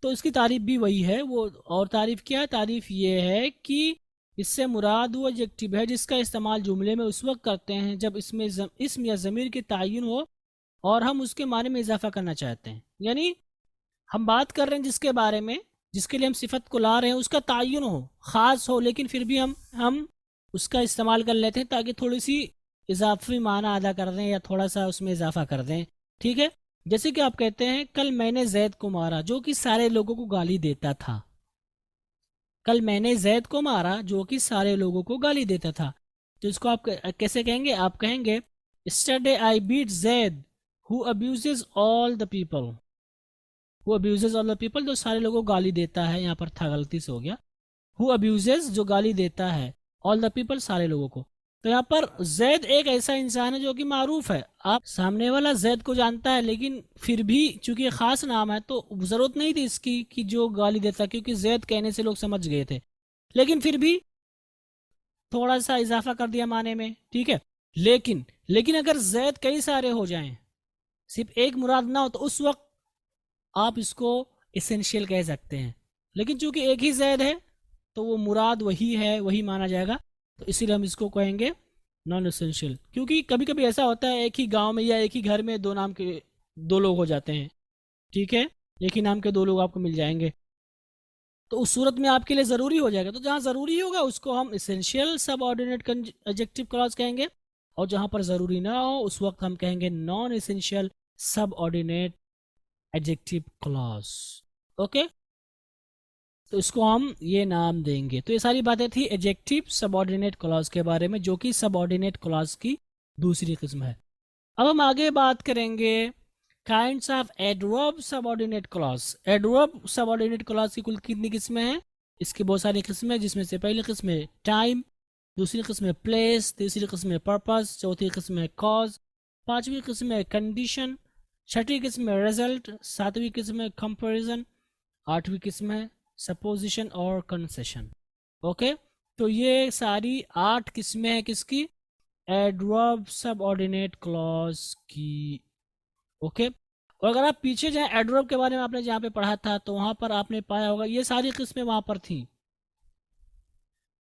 तो इसकी तारीफ भी वही है वो। और तारीफ क्या है? तारीफ ये है कि इससे मुराद वो एडजेक्टिव है जिसका इस्तेमाल जुमले में उस वक्त करते हैं जब इसमें इसम या ज़मीर की तायीन हो और हम उसके माने में इजाफा करना चाहते हैं। यानी हम बात कर रहे हैं जिसके बारे में, जिसके लिए हम सिफत को ला रहे हैं, उसका तायन हो, ख़ास हो, लेकिन फिर भी हम उसका इस्तेमाल कर लेते हैं ताकि थोड़ी सी इजाफी माना अदा कर दें या थोड़ा सा उसमें इजाफा कर दें। ठीक है, जैसे कि आप कहते हैं कल मैंने जैद को मारा, जो कि सारे लोगों को गाली देता था। कल मैंने जैद को मारा जो कि सारे लोगों को गाली देता था। तो इसको आप कैसे कहेंगे? आप कहेंगे yesterday I beat Zaid who abuses all the people. Who abuses all the people, जो सारे लोगों को गाली देता है, यहाँ पर था, गलती से हो गया। हु अब्यूजेस, जो गाली देता है, ऑल द पीपल, सारे लोगों को। तो यहाँ पर जैद एक ऐसा इंसान है जो कि मारूफ है, आप सामने वाला जैद को जानता है, लेकिन फिर भी चूंकि खास नाम है तो जरूरत नहीं थी इसकी कि जो गाली देता, क्योंकि जैद कहने से लोग समझ गए थे, लेकिन फिर भी थोड़ा सा इजाफा कर दिया माने में। ठीक है, लेकिन अगर जैद कई सारे हो जाएं, सिर्फ एक मुराद ना हो, तो उस वक्त आप इसको एसेंशियल कह सकते हैं। लेकिन चूंकि एक ही जैद है तो वो मुराद वही है, वही माना जाएगा, तो इसीलिए हम इसको कहेंगे नॉन एसेंशियल। क्योंकि कभी कभी ऐसा होता है एक ही गांव में या एक ही घर में दो नाम के दो लोग हो जाते हैं। ठीक है, एक ही नाम के दो लोग आपको मिल जाएंगे, तो उस सूरत में आपके लिए ज़रूरी हो जाएगा। तो जहाँ ज़रूरी होगा उसको हम एसेंशियल सबऑर्डिनेट एडजेक्टिव क्लॉज कहेंगे, और जहाँ पर ज़रूरी ना हो उस वक्त हम कहेंगे non essential subordinate adjective clause. Okay, तो इसको हम ये नाम देंगे। तो ये सारी बातें थी एडजेक्टिव सबऑर्डिनेट क्लॉज के बारे में, जो कि सबऑर्डिनेट क्लॉज की दूसरी किस्म है। अब हम आगे बात करेंगे kinds of adverb subordinate clause. Adverb subordinate clause की कुल कितनी किस्में हैं? इसकी बहुत सारी किस्में हैं, जिसमें से पहली किस्म है टाइम, दूसरी किस्म है प्लेस, तीसरी किस्म है पर्पस, चौथी किस्म है कॉज, पांचवी किस्म है कंडीशन, छठी किस्म है रिजल्ट, सातवीं किस्म है कंपैरिजन, आठवीं किस्म है सपोजिशन और कंसेशन। ओके, तो ये सारी 8 किस्में हैं किसकी? एडवर्ब सबऑर्डिनेट क्लॉज की। ओके, और अगर आप पीछे जाएं एडवर्ब के बारे में आपने जहाँ पे पढ़ा था तो वहाँ पर आपने पाया होगा ये सारी किस्में वहाँ पर थी।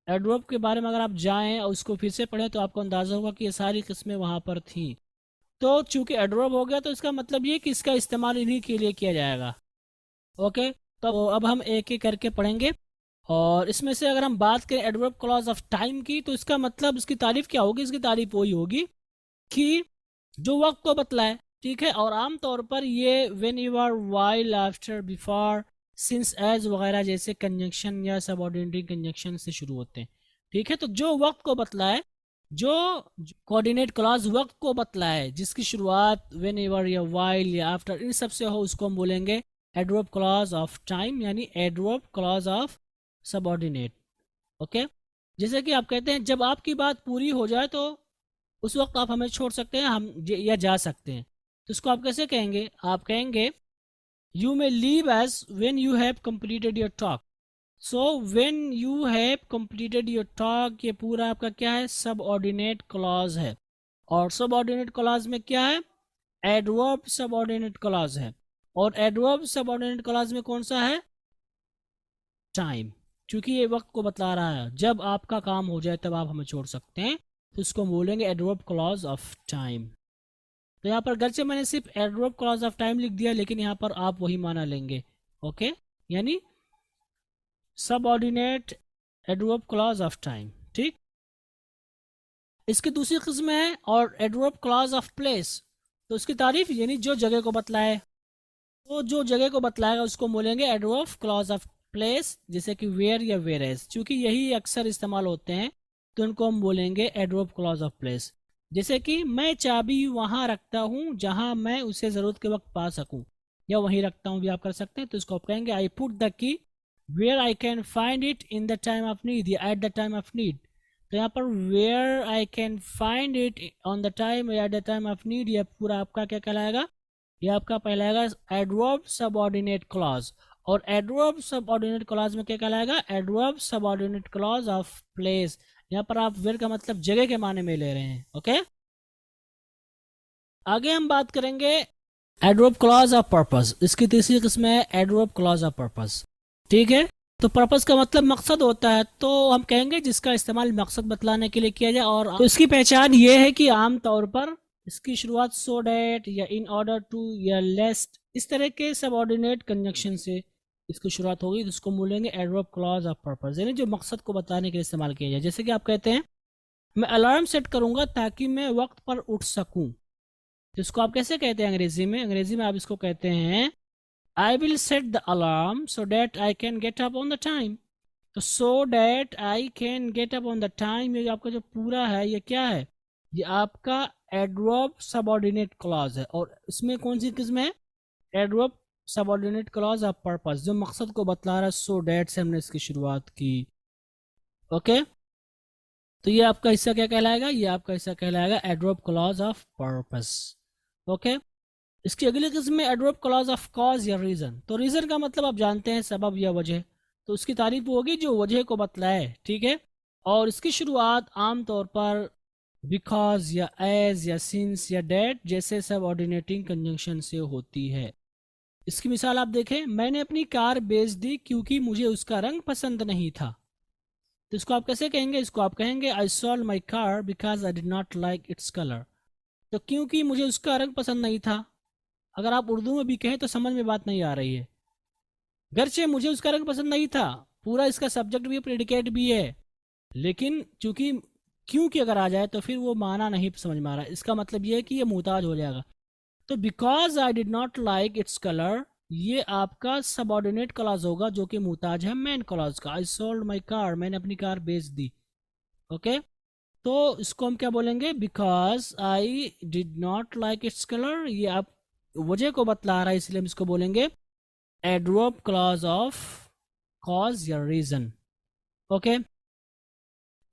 एडवर्ब के बारे में अगर आप जाएं और उसको फिर से पढ़ें तो आपको अंदाज़ा होगा कि ये सारी किस्में वहाँ पर थी। तो चूंकि एडवर्ब हो गया तो इसका मतलब ये कि इसका इस्तेमाल इन्हीं के लिए किया जाएगा। ओके, तो अब हम एक एक करके पढ़ेंगे, और इसमें से अगर हम बात करें एडवर्ब क्लॉज ऑफ टाइम की, तो इसका मतलब इसकी तारीफ क्या होगी? इसकी तारीफ वही होगी कि जो वक्त को बतलाए। ठीक है, और आमतौर पर ये when you are, while, after, before, since, as वगैरह जैसे कंजंक्शन या सबऑर्डिनेट कंजंक्शन से शुरू होते हैं। ठीक है, तो जो वक्त को बतलाए, जो कोऑर्डिनेट क्लॉज वक्त को बतलाए, जिसकी शुरुआत व्हेन एवर या व्हाइल या आफ्टर इन सब से हो, उसको हम बोलेंगे एडवर्ब क्लॉज ऑफ टाइम, यानी adverb clause of subordinate. Okay, जैसे कि आप कहते हैं जब आपकी बात पूरी हो जाए तो उस वक्त आप हमें छोड़ सकते हैं, हम या जा सकते हैं। तो इसको आप कैसे कहेंगे? आप कहेंगे you may leave as when you have completed your talk. So when you have completed your talk, ये पूरा आपका क्या है? सबऑर्डिनेट क्लॉज है। और सबऑर्डिनेट क्लॉज में क्या है? एडवर्ब सबऑर्डिनेट क्लॉज है। और एडवर्ब सबऑर्डिनेट क्लॉज में कौन सा है? टाइम, क्योंकि ये वक्त को बतला रहा है। जब आपका काम हो जाए तब आप हमें छोड़ सकते हैं, तो इसको बोलेंगे एडवर्ब क्लॉज ऑफ टाइम। तो यहाँ पर गर्चे मैंने सिर्फ एडवर्ब क्लॉज ऑफ टाइम लिख दिया, लेकिन यहाँ पर आप वही माना लेंगे। ओके, यानी subordinate adverb clause of time. ठीक, इसकी दूसरी किस्म है और एडवर्ब क्लॉज ऑफ प्लेस। तो इसकी तारीफ यानी जो जगह को बतलाए, तो जो जगह को बतलाएगा उसको बोलेंगे एडवर्ब क्लॉज ऑफ प्लेस, जैसे कि वेयर या वेयर एज। चूंकि यही अक्सर इस्तेमाल होते हैं तो इनको हम बोलेंगे एडवर्ब क्लॉज ऑफ प्लेस। जैसे कि मैं चाबी वहाँ रखता हूँ जहाँ मैं उसे ज़रूरत के वक्त पा सकूँ, या वहीं रखता हूँ भी आप कर सकते हैं। तो इसको आप कहेंगे I put the key where I can find it in the time of need या at the time of need. तो यहाँ पर where I can find it on the time या at the time of need, यह पूरा आपका क्या कहलाएगा? यह आपका कहलाएगा एडवर्ब सबऑर्डिनेट क्लॉज। और एडवर्ब सबऑर्डिनेट क्लॉज में क्या कहलाएगा? Adverb subordinate clause of place, यहाँ पर आप वेयर का मतलब जगह के माने में ले रहे हैं। ओके, आगे हम बात करेंगे एडवर्ब क्लॉज ऑफ पर्पस। इसकी तीसरी किस्म है एडवर्ब क्लॉज ऑफ पर्पस। ठीक है, तो पर्पस का मतलब मकसद होता है, तो हम कहेंगे जिसका इस्तेमाल मकसद बतलाने के लिए किया जाए। और तो इसकी पहचान ये है कि आम तौर पर इसकी शुरुआत सो डैट या इन ऑर्डर टू या लेस्ट इस तरह के सबऑर्डिनेट कंजंक्शन से इसकी शुरुआत होगी, तो इसको बोलेंगे एडवर्ब क्लॉज ऑफ पर्पस, यानी जो मकसद को बताने के लिए इस्तेमाल किया जाए। जैसे कि आप कहते हैं मैं अलार्म सेट करूंगा ताकि मैं वक्त पर उठ सकूं, तो इसको आप कैसे कहते हैं अंग्रेजी में? अंग्रेजी में आप इसको कहते हैं I will set the alarm so that I can get up on the time. तो so that I can get up on the time, ये आपका जो पूरा है ये क्या है? ये आपका एडवर्ब सबऑर्डिनेट क्लॉज है। और इसमें कौन सी किस्म है? Adverb subordinate clause of purpose, जो मकसद को बतला रहा है। सो डैट से हमने इसकी शुरुआत की। ओके, तो ये आपका हिस्सा क्या कहलाएगा? ये आपका हिस्सा कहलाएगा adverb clause of purpose. Okay, इसकी अगली किस्म में एडवर्ब क्लॉज ऑफ कॉज या रीजन। तो रीजन का मतलब आप जानते हैं सबब या वजह, तो उसकी तारीफ होगी जो वजह को बतलाए। ठीक है, और इसकी शुरुआत आमतौर पर बिकॉज या एज या सिंस या डेट जैसे सब ऑर्डिनेटिंग कंजंक्शन से होती है। इसकी मिसाल आप देखें, मैंने अपनी कार बेच दी क्योंकि मुझे उसका रंग पसंद नहीं था। तो इसको आप कैसे कहेंगे? इसको आप कहेंगे I sold my car because I did not like its colour. तो क्योंकि मुझे उसका रंग पसंद नहीं था, अगर आप उर्दू में भी कहें तो समझ में बात नहीं आ रही है। गर्चे मुझे उसका रंग पसंद नहीं था, पूरा इसका सब्जेक्ट भी है, प्रेडिकेट भी है, लेकिन चूंकि क्योंकि अगर आ जाए तो फिर वो माना नहीं समझ में आ रहा है। इसका मतलब ये है कि ये मुहताज हो जाएगा। तो because I did not like its colour, ये आपका सबऑर्डिनेट क्लॉज होगा जो कि मुहताज है मेन क्लॉज का। आई सोल्ड माई कार, मैंने अपनी कार बेच दी। ओके, तो इसको हम क्या बोलेंगे? Because I did not like its colour, ये आप वजह को बतला रहा है, इसलिए हम इसको बोलेंगे एडवर्ब क्लॉज ऑफ कॉज या रीजन। ओके,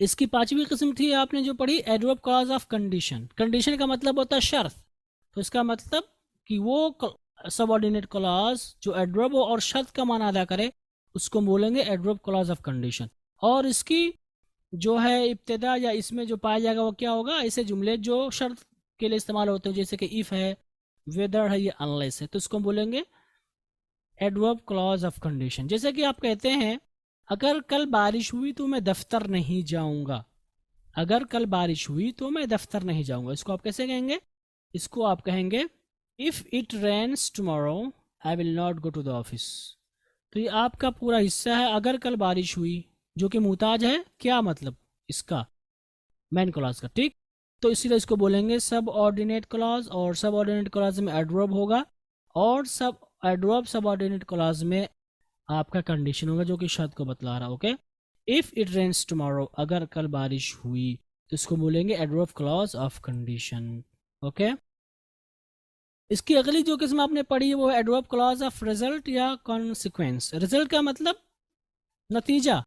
इसकी पांचवी किस्म थी आपने जो पढ़ी adverb clause of condition. Condition का मतलब होता है शर्त, तो इसका मतलब कि वो सबऑर्डिनेट क्लॉज जो एडवर्ब हो और शर्त का माना अदा करे उसको बोलेंगे एडवर्ब क्लॉज ऑफ कंडीशन। और इसकी जो है इब्तिदा या इसमें जो पाया जाएगा वो क्या होगा? ऐसे जुमले जो शर्त के लिए इस्तेमाल होते हैं, जैसे कि इफ है, वेदर है, या अनलेस है, तो इसको बोलेंगे एडवर्ब क्लॉज ऑफ कंडीशन। जैसे कि आप कहते हैं अगर कल बारिश हुई तो मैं दफ्तर नहीं जाऊंगा। अगर कल बारिश हुई तो मैं दफ्तर नहीं जाऊंगा, इसको आप कैसे कहेंगे? इसको आप कहेंगे if it rains tomorrow I will not go to the office. तो ये आपका पूरा हिस्सा है अगर कल बारिश हुई, जो कि मुहताज है क्या मतलब इसका? मेन क्लॉज का। ठीक, तो इसीलिए इसको बोलेंगे सब ऑर्डिनेट क्लॉज, और सब ऑर्डिनेट क्लॉज में एडवर्ब होगा, और सब एडवर्ब सब ऑर्डिनेट क्लॉज में आपका कंडीशन होगा जो कि शर्त को बतला रहा है। Okay, if it rains tomorrow, अगर कल बारिश हुई, तो इसको बोलेंगे adverb clause of condition. Okay, इसकी अगली जो किस्म आपने पढ़ी है वो है एडवर्ब क्लॉज ऑफ रिजल्ट या कॉन्सिक्वेंस। रिजल्ट का मतलब नतीजा,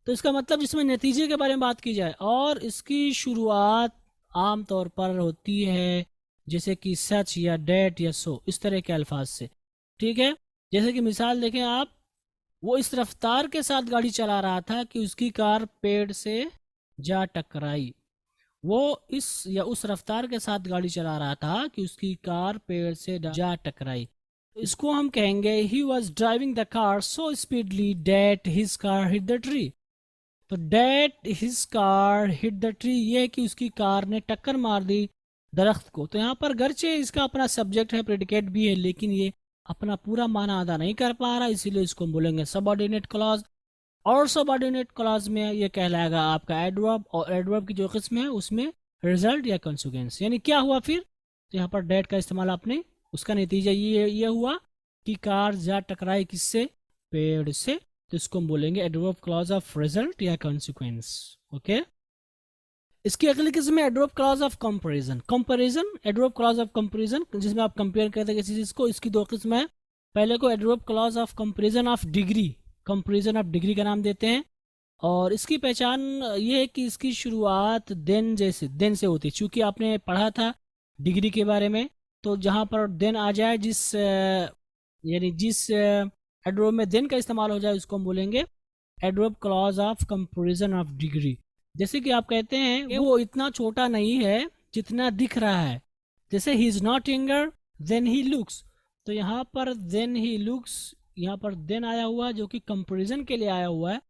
तो इसका मतलब जिसमें नतीजे के बारे में बात की जाए, और इसकी शुरुआत आमतौर पर होती है जैसे कि सच या डेट या सो, इस तरह के अल्फाज से। ठीक है, जैसे कि मिसाल देखें आप, वो इस रफ्तार के साथ गाड़ी चला रहा था कि उसकी कार पेड़ से जा टकराई। वो इस या उस रफ्तार के साथ गाड़ी चला रहा था कि उसकी कार पेड़ से जा टकराई। इसको हम कहेंगे he was driving the car so speedly that his car hit the tree. तो that his car hit the tree, ये है कि उसकी कार ने टक्कर मार दी दरख्त को। तो यहाँ पर गर्चे इसका अपना सब्जेक्ट है, प्रेडिकेट भी है, लेकिन ये अपना पूरा माना अदा नहीं कर पा रहा, इसीलिए इसको बोलेंगे सबऑर्डिनेट क्लॉज। और सबऑर्डिनेट क्लॉज में ये कहलाएगा आपका एडवर्ब, और एडवर्ब की जो किस्म है उसमें रिजल्ट या कंसिक्वेंस। यानी क्या हुआ फिर? तो यहाँ पर डेट का इस्तेमाल आपने, उसका नतीजा ये हुआ कि कार जा टकराई किससे? पेड़ से। तो इसको हम बोलेंगे एडवर्ब क्लॉज ऑफ रिजल्ट या कंसिक्वेंस। ओके, इसकी अगली किस्म है adverb clause of comparison. Comparison, adverb clause of comparison, जिसमें आप कंपेयर करते हैं किसी चीज को। इसकी दो किस्म है, पहले को adverb clause of comparison of degree, comparison of degree का नाम देते हैं, और इसकी पहचान ये है कि इसकी शुरुआत देन से होती है। चूंकि आपने पढ़ा था डिग्री के बारे में, तो जहाँ पर देन आ जाए, यानी जिस एडवर्ब में देन का इस्तेमाल हो जाए, उसको हम बोलेंगे adverb clause of comparison of degree. जैसे कि आप कहते हैं कि वो इतना छोटा नहीं है जितना दिख रहा है। जैसे he is not younger than he looks, तो यहाँ पर देन ही लुक्स, यहाँ पर देन आया हुआ है जो कि कंपैरिजन के लिए आया हुआ है,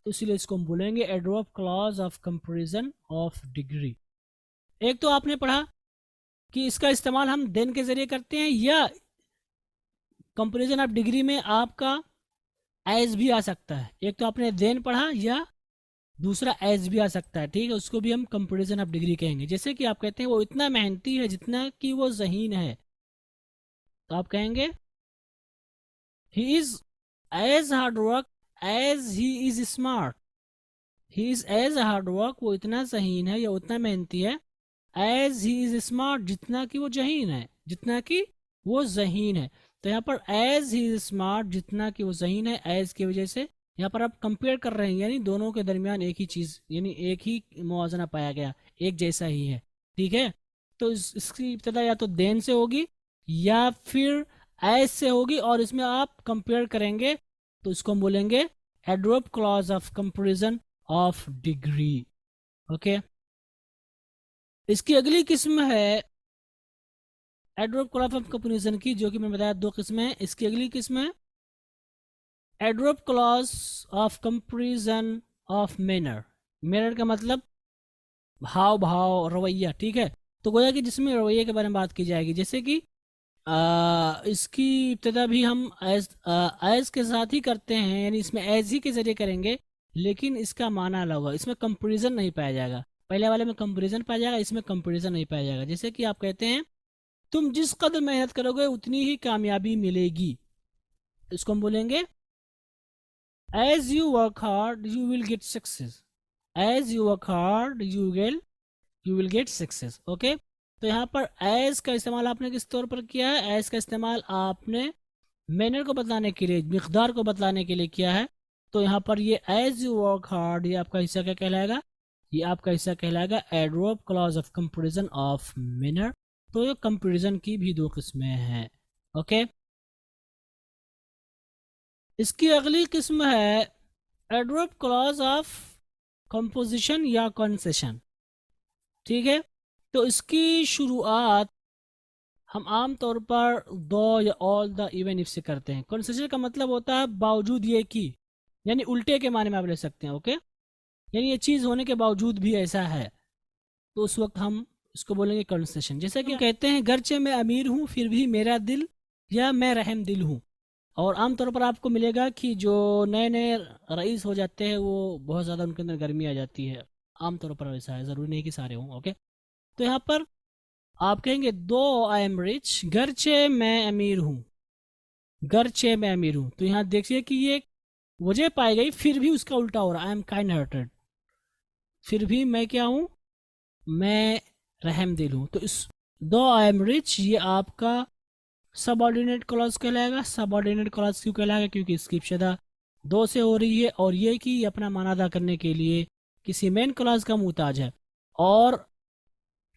तो इसीलिए इसको हम बोलेंगे adverb clause of comparison of degree. एक तो आपने पढ़ा कि इसका इस्तेमाल हम देन के जरिए करते हैं, या कंपैरिजन ऑफ डिग्री में आपका एज भी आ सकता है। एक तो आपने देन पढ़ा, या दूसरा एज भी आ सकता है, ठीक है, उसको भी हम कंपैरिजन ऑफ डिग्री कहेंगे। जैसे कि आप कहते हैं वो इतना मेहनती है जितना कि वो ज़हीन है, तो आप कहेंगे he is as hard work as he is smart. He is as hard work, वो इतना ज़हीन है या उतना मेहनती है, एज ही इज स्मार्ट, जितना कि वो जहीन है, जितना कि वो ज़हीन है। तो यहाँ पर एज ही इज स्मार्ट, जितना कि वो ज़हीन है, एज की वजह से यहाँ पर आप कंपेयर कर रहे हैं, यानी दोनों के दरमियान एक ही चीज़, यानी एक ही मुआवजा पाया गया, एक जैसा ही है, ठीक है। तो इसकी इब्तिदा या तो देन से होगी या फिर एज से होगी, और इसमें आप कंपेयर करेंगे तो इसको हम बोलेंगे adverb clause of comparison of degree. Okay, इसकी अगली किस्म है एडवर्ब क्लॉज ऑफ कंपैरिजन की, जो कि मैंने बताया 2 किस्में हैं। इसकी अगली किस्म है adverb clause of comparison of manner. Manner का मतलब हाव भाव, रवैया, ठीक है। तो गोया कि जिसमें रवैये के बारे में बात की जाएगी, जैसे कि इसकी इब्तिदा भी हम एज के साथ ही करते हैं, यानी इसमें एज ही के जरिए करेंगे, लेकिन इसका माना अलग होगा। इसमें कंपैरिजन नहीं पाया जाएगा, पहले वाले में कंपैरिजन पाया जाएगा, इसमें कंपैरिजन नहीं पाया जाएगा। जैसे कि आप कहते हैं तुम जिस कदर मेहनत करोगे उतनी ही कामयाबी मिलेगी, इसको हम बोलेंगे as you work hard you will get success. As you work hard you will get success. Okay, तो यहाँ पर एज का इस्तेमाल आपने किस तौर पर किया है? एज का इस्तेमाल आपने मैनर को बतलाने के लिए, मिकदार को बतलाने के लिए किया है। तो यहाँ पर ये एज यू वर्क हार्ड, ये आपका हिस्सा क्या कहलाएगा? ये आपका हिस्सा कहलाएगा adverb clause of comparison of manner. तो ये कंपैरिजन की भी 2 किस्में हैं। ओके, इसकी अगली किस्म है एडवर्ब क्लॉज ऑफ कंपोजिशन या कंसेशन, ठीक है। तो इसकी शुरुआत हम आम तौर पर दो या ऑल द इवन इफ से करते हैं। कंसेशन का मतलब होता है बावजूद ये कि, यानी उल्टे के माने में आप ले सकते हैं। ओके, यानी ये चीज़ होने के बावजूद भी ऐसा है, तो उस वक्त हम इसको बोलेंगे कंसेशन। जैसे कि कहते हैं गरचे मैं अमीर हूँ फिर भी मेरा दिल, या मैं रहम दिल हूँ। और आमतौर पर आपको मिलेगा कि जो नए नए रईस हो जाते हैं वो बहुत ज़्यादा उनके अंदर गर्मी आ जाती है, आमतौर पर वैसा है, ज़रूरी नहीं कि सारे हों। ओके, तो यहाँ पर आप कहेंगे दो आई एम रिच, गरचे मैं अमीर हूँ, गरचे मैं अमीर हूँ। तो यहाँ देखिए कि ये वजह पाई गई, फिर भी उसका उल्टा हो रहा है, आई एम काइंड हार्टेड, फिर भी मैं क्या हूँ? मैं रहम दिल हूँ। तो इस दो आई एम रिच ये आपका सबऑर्डिनेट क्लॉज कहलाएगा। सबऑर्डिनेट क्लॉज क्यों कहलाएगा? क्योंकि इसकी इब्तिदा दो से हो रही है, और ये कि अपना माना अदा करने के लिए किसी मेन क्लॉज का मुहताज है। और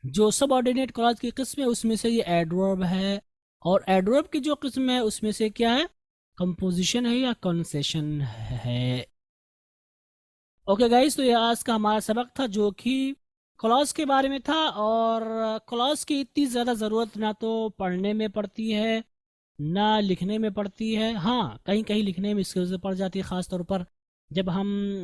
जो सबऑर्डिनेट क्लॉज की किस्म है उसमें से ये एडवर्ब है, और एडवर्ब की जो किस्म है उसमें से क्या है? कंपोजिशन है या कंसेशन है। ओके गाइस, तो ये आज का हमारा सबक था जो कि क्लॉज के बारे में था। और क्लॉज की इतनी ज़्यादा ज़रूरत ना तो पढ़ने में पड़ती है ना लिखने में पड़ती है। हाँ, कहीं कहीं लिखने में इसकी ज़रूरत पड़ जाती है, ख़ास तौर पर जब हम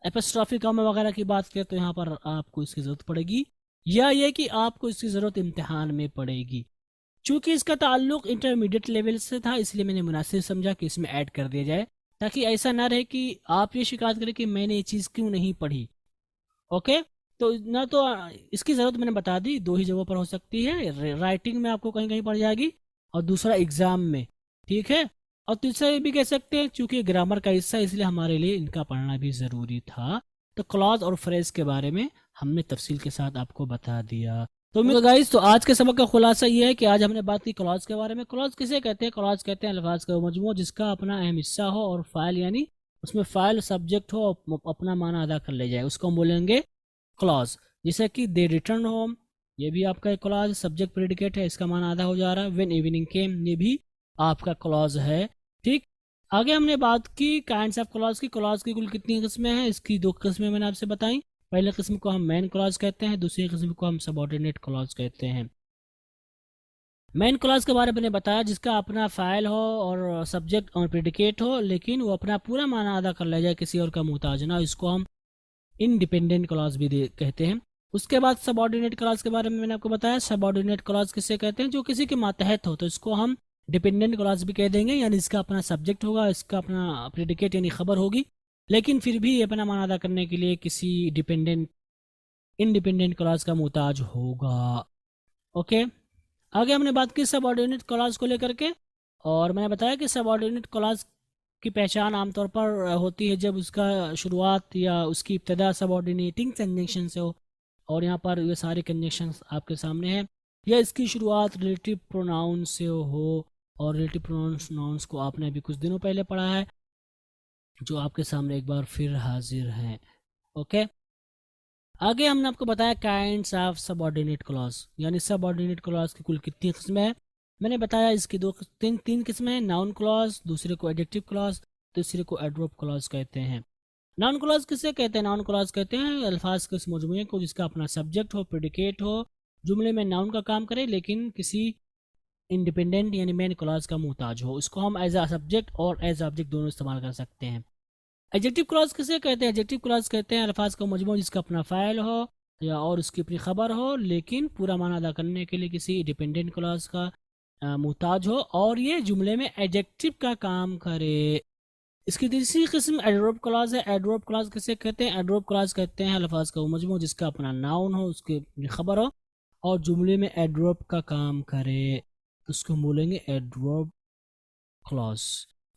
एपिस्ट्रॉफी कॉमा वगैरह की बात करें तो यहाँ पर आपको इसकी ज़रूरत पड़ेगी, या ये कि आपको इसकी ज़रूरत इम्तिहान में पड़ेगी। चूँकि इसका ताल्लुक इंटरमीडिएट लेवल से था, इसलिए मैंने मुनासिब समझा कि इसमें ऐड कर दिया जाए, ताकि ऐसा ना रहे कि आप ये शिकायत करें कि मैंने ये चीज़ क्यों नहीं पढ़ी। ओके, तो ना तो इसकी ज़रूरत मैंने बता दी, 2 ही जगहों पर हो सकती है, राइटिंग में आपको कहीं कहीं पड़ जाएगी, और दूसरा एग्ज़ाम में, ठीक है। और तीसरा ये भी कह सकते हैं चूँकि ग्रामर का हिस्सा, इसलिए हमारे लिए इनका पढ़ना भी ज़रूरी था। तो क्लॉज और फ्रेज के बारे में हमने तफसील के साथ आपको बता दिया। तो गाइस, तो आज के सबक का खुलासा ये है कि आज हमने बात की क्लॉज के बारे में। क्लॉज किसे कहते हैं? क्लॉज कहते हैं अल्फाज का मजमू जिसका अपना अहम हिस्सा हो और फाइल, यानी उसमें फाइल सब्जेक्ट हो, अपना माना अदा कर ले जाए, उसको हम बोलेंगे क्लॉज। जैसे कि दे रिटर्न होम, ये भी आपका एक क्लॉज, सब्जेक्ट प्रेडिकेट है, इसका माना आधा हो जा रहा है। व्हेन इवनिंग केम, ये भी आपका क्लॉज है, ठीक। आगे हमने बात की काइंड्स ऑफ क्लॉज की। क्लॉज की कुल कितनी किस्में हैं, इसकी 2 किस्में मैंने आपसे बताई। पहले किस्म को हम मेन क्लॉज कहते हैं, दूसरी किस्म को हम सबऑर्डिनेट क्लॉज कहते हैं। मेन क्लॉज के बारे में मैंने बताया जिसका अपना फाइल हो और सब्जेक्ट और प्रेडिकेट हो, लेकिन वो अपना पूरा माना अदा कर ले जाए, किसी और का मुहताज ना, इसको हम इनडिपेंडेंट क्लॉज भी कहते हैं। उसके बाद सबऑर्डिनेट क्लॉज के बारे में मैंने आपको बताया। सबऑर्डिनेट क्लॉज किसे कहते हैं, जो किसी के मातहत हो, तो इसको हम डिपेंडेंट क्लॉज भी कह देंगे, यानी इसका अपना सब्जेक्ट होगा, इसका अपना प्रेडिकेट यानी खबर होगी, लेकिन फिर भी अपना माना अदा करने के लिए किसी इंडिपेंडेंट क्लॉज का मुहताज होगा। ओके, आगे हमने बात की सबऑर्डिनेट क्लॉज को लेकर के, और मैंने बताया कि सबऑर्डिनेट क्लॉज की पहचान आमतौर पर होती है जब उसका शुरुआत या उसकी इब्तदा सबऑर्डिनेटिंग कंजंक्शन से हो, और यहाँ पर ये सारे कंजंक्शंस आपके सामने हैं, या इसकी शुरुआत रिलेटिव प्रोनाउन से हो, और रिलेटिव प्रोनाउंस को आपने अभी कुछ दिनों पहले पढ़ा है, जो आपके सामने एक बार फिर हाजिर हैं। ओके, आगे हमने आपको बताया काइंड्स ऑफ सबऑर्डिनेट क्लॉज, यानी सबऑर्डिनेट क्लॉज की कुल कितनी किस्में हैं। मैंने बताया इसकी तीन किस्में हैं। नाउन क्लॉज, दूसरे को एडजेक्टिव क्लॉज, तीसरे को एडवर्ब क्लॉज कहते हैं। नाउन क्लॉज किसे कहते हैं, नाउन क्लॉज कहते हैं अल्फाज के उस मजमूए को जिसका अपना सब्जेक्ट हो, प्रेडिकेट हो, जुमले में नाउन का काम करे, लेकिन किसी इंडिपेंडेंट यानी मेन क्लॉज का मुहताज हो। इसको हम एज अ सब्जेक्ट और एज ऑब्जेक्ट दोनों इस्तेमाल कर सकते हैं। एडजेक्टिव क्लॉज किसे कहते हैं, एडजेक्टिव क्लॉज कहते हैं अल्फाज का मजमू जिसका अपना फ़ाइल हो या और उसकी अपनी खबर हो, लेकिन पूरा माना अदा करने के लिए किसी डिपेंडेंट क्लॉज का मुहताज हो, और ये जुमले में एडजेक्टिव का काम करे। इसकी तीसरी किस्म एडवर्ब क्लॉज है। एडवर्ब क्लॉज किसे कहते हैं, एडवर्ब क्लॉज कहते हैं अल्फाज का मजमू जिसका अपना नाउन हो, उसकी अपनी खबर हो, और जुमले में एडवर्ब का काम करे, तो उसको बोलेंगे एडवर्ब क्लॉज।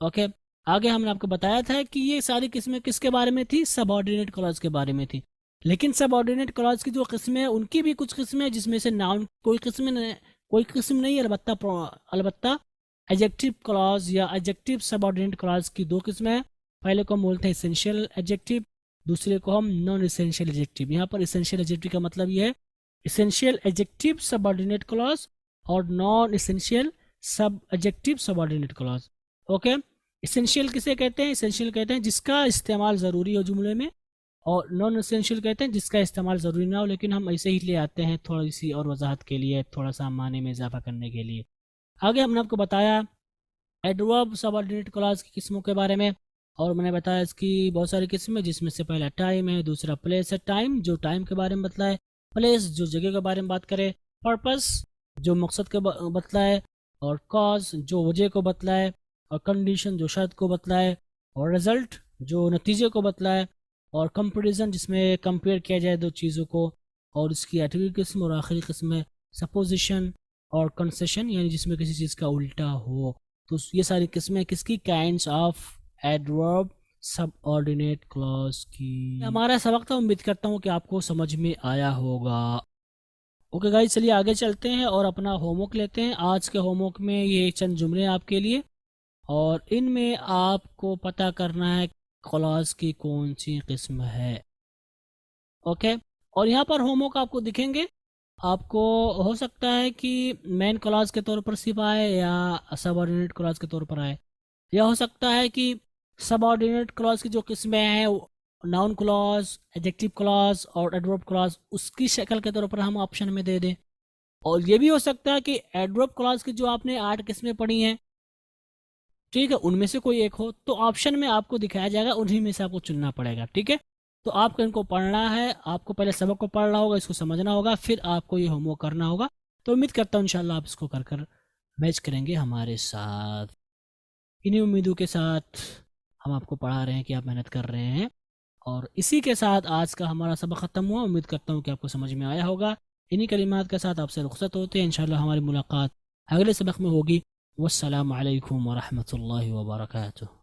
ओके, आगे हमने आपको बताया था कि ये सारी किस्में किसके बारे में थी, सबऑर्डिनेट क्लॉज के बारे में थी। लेकिन सबऑर्डिनेट क्लॉज की जो किस्में हैं उनकी भी कुछ किस्में हैं जिसमें से नाउन कोई किस्म नहीं, अलबत्ता एडजेक्टिव क्लॉज या एडजेक्टिव सबऑर्डिनेट क्लॉज की 2 किस्में हैं। पहले को हम बोलते हैं एसेंशियल एडजेक्टिव, दूसरे को हम नॉन एसेंशियल एडजेक्टिव। यहाँ पर एसेंशियल एडजेक्टिव का मतलब ये है एसेंशियल एडजेक्टिव सबऑर्डिनेट क्लॉज और नॉन एसेंशियल सब adjective subordinate clause. Okay, essential किसे कहते हैं, एसेंशियल कहते हैं जिसका इस्तेमाल ज़रूरी हो जुमले में, और नॉन एसेंशियल कहते हैं जिसका इस्तेमाल ज़रूरी ना हो, लेकिन हम ऐसे ही ले आते हैं थोड़ी सी और वजाहत के लिए, थोड़ा सा माने में इजाफा करने के लिए। आगे हमने आपको बताया एडवर्ब सबऑर्डिनेट क्लॉज की किस्मों के बारे में, और मैंने बताया इसकी बहुत सारी किस्में, जिसमें से पहला टाइम है, दूसरा प्लेस है। टाइम जो टाइम के बारे में बतलाए, प्लेस जो जगह के बारे में बात करे, पर्पस जो मकसद के बतलाए, और कॉज जो वजह को बतलाए, और कंडीशन जो शर्त को बतलाए, और रिजल्ट जो नतीजे को बतलाए, और कंपेरिजन जिसमें कंपेयर किया जाए 2 चीज़ों को, और इसकी 8वीं किस्म और आखिरी किस्म है सपोजिशन और कंसेशन, यानी जिसमें किसी चीज़ का उल्टा हो। तो ये सारी किस्में किसकी, kinds of adverb subordinate clause की। हमारा सबक था, उम्मीद करता हूँ कि आपको समझ में आया होगा। ओके गाइस, चलिए आगे चलते हैं और अपना होमवर्क लेते हैं। आज के होमवर्क में ये चंद जुमले आपके लिए, और इनमें आपको पता करना है क्लॉज की कौन सी किस्म है। ओके, और यहाँ पर होमवर्क आपको दिखेंगे, आपको हो सकता है कि मेन क्लॉज के तौर पर सिर्फ आए या सबऑर्डिनेट क्लॉज के तौर पर आए, या हो सकता है कि सबऑर्डिनेट क्लॉज की जो किस्में हैं नाउन क्लॉज, एडजेक्टिव क्लॉज और एडवर्ब क्लॉज उसकी शक्ल के तौर पर हम ऑप्शन में दे दें। और ये भी हो सकता है कि एडवर्ब क्लॉज की जो आपने 8 किस्में पढ़ी हैं, ठीक है, उनमें से कोई एक हो, तो ऑप्शन में आपको दिखाया जाएगा, उन्हीं में से आपको चुनना पड़ेगा। ठीक है, तो आपको इनको पढ़ना है, आपको पहले सबक को पढ़ना होगा, इसको समझना होगा, फिर आपको ये होमवर्क करना होगा। तो उम्मीद करता हूँ इंशाल्लाह आप इसको कर कर मैच करेंगे हमारे साथ। इन्हीं उम्मीदों के साथ हम आपको पढ़ा रहे हैं कि आप मेहनत कर रहे हैं, और इसी के साथ आज का हमारा सबक ख़त्म हुआ। उम्मीद करता हूँ कि आपको समझ में आया होगा। इन्हीं कलिमात के साथ आपसे रुखसत होते हैं। इंशाल्लाह हमारी मुलाकात अगले सबक में होगी। वस्सलामु अलैकुम वरहमतुल्लाहि वबरकातुहू।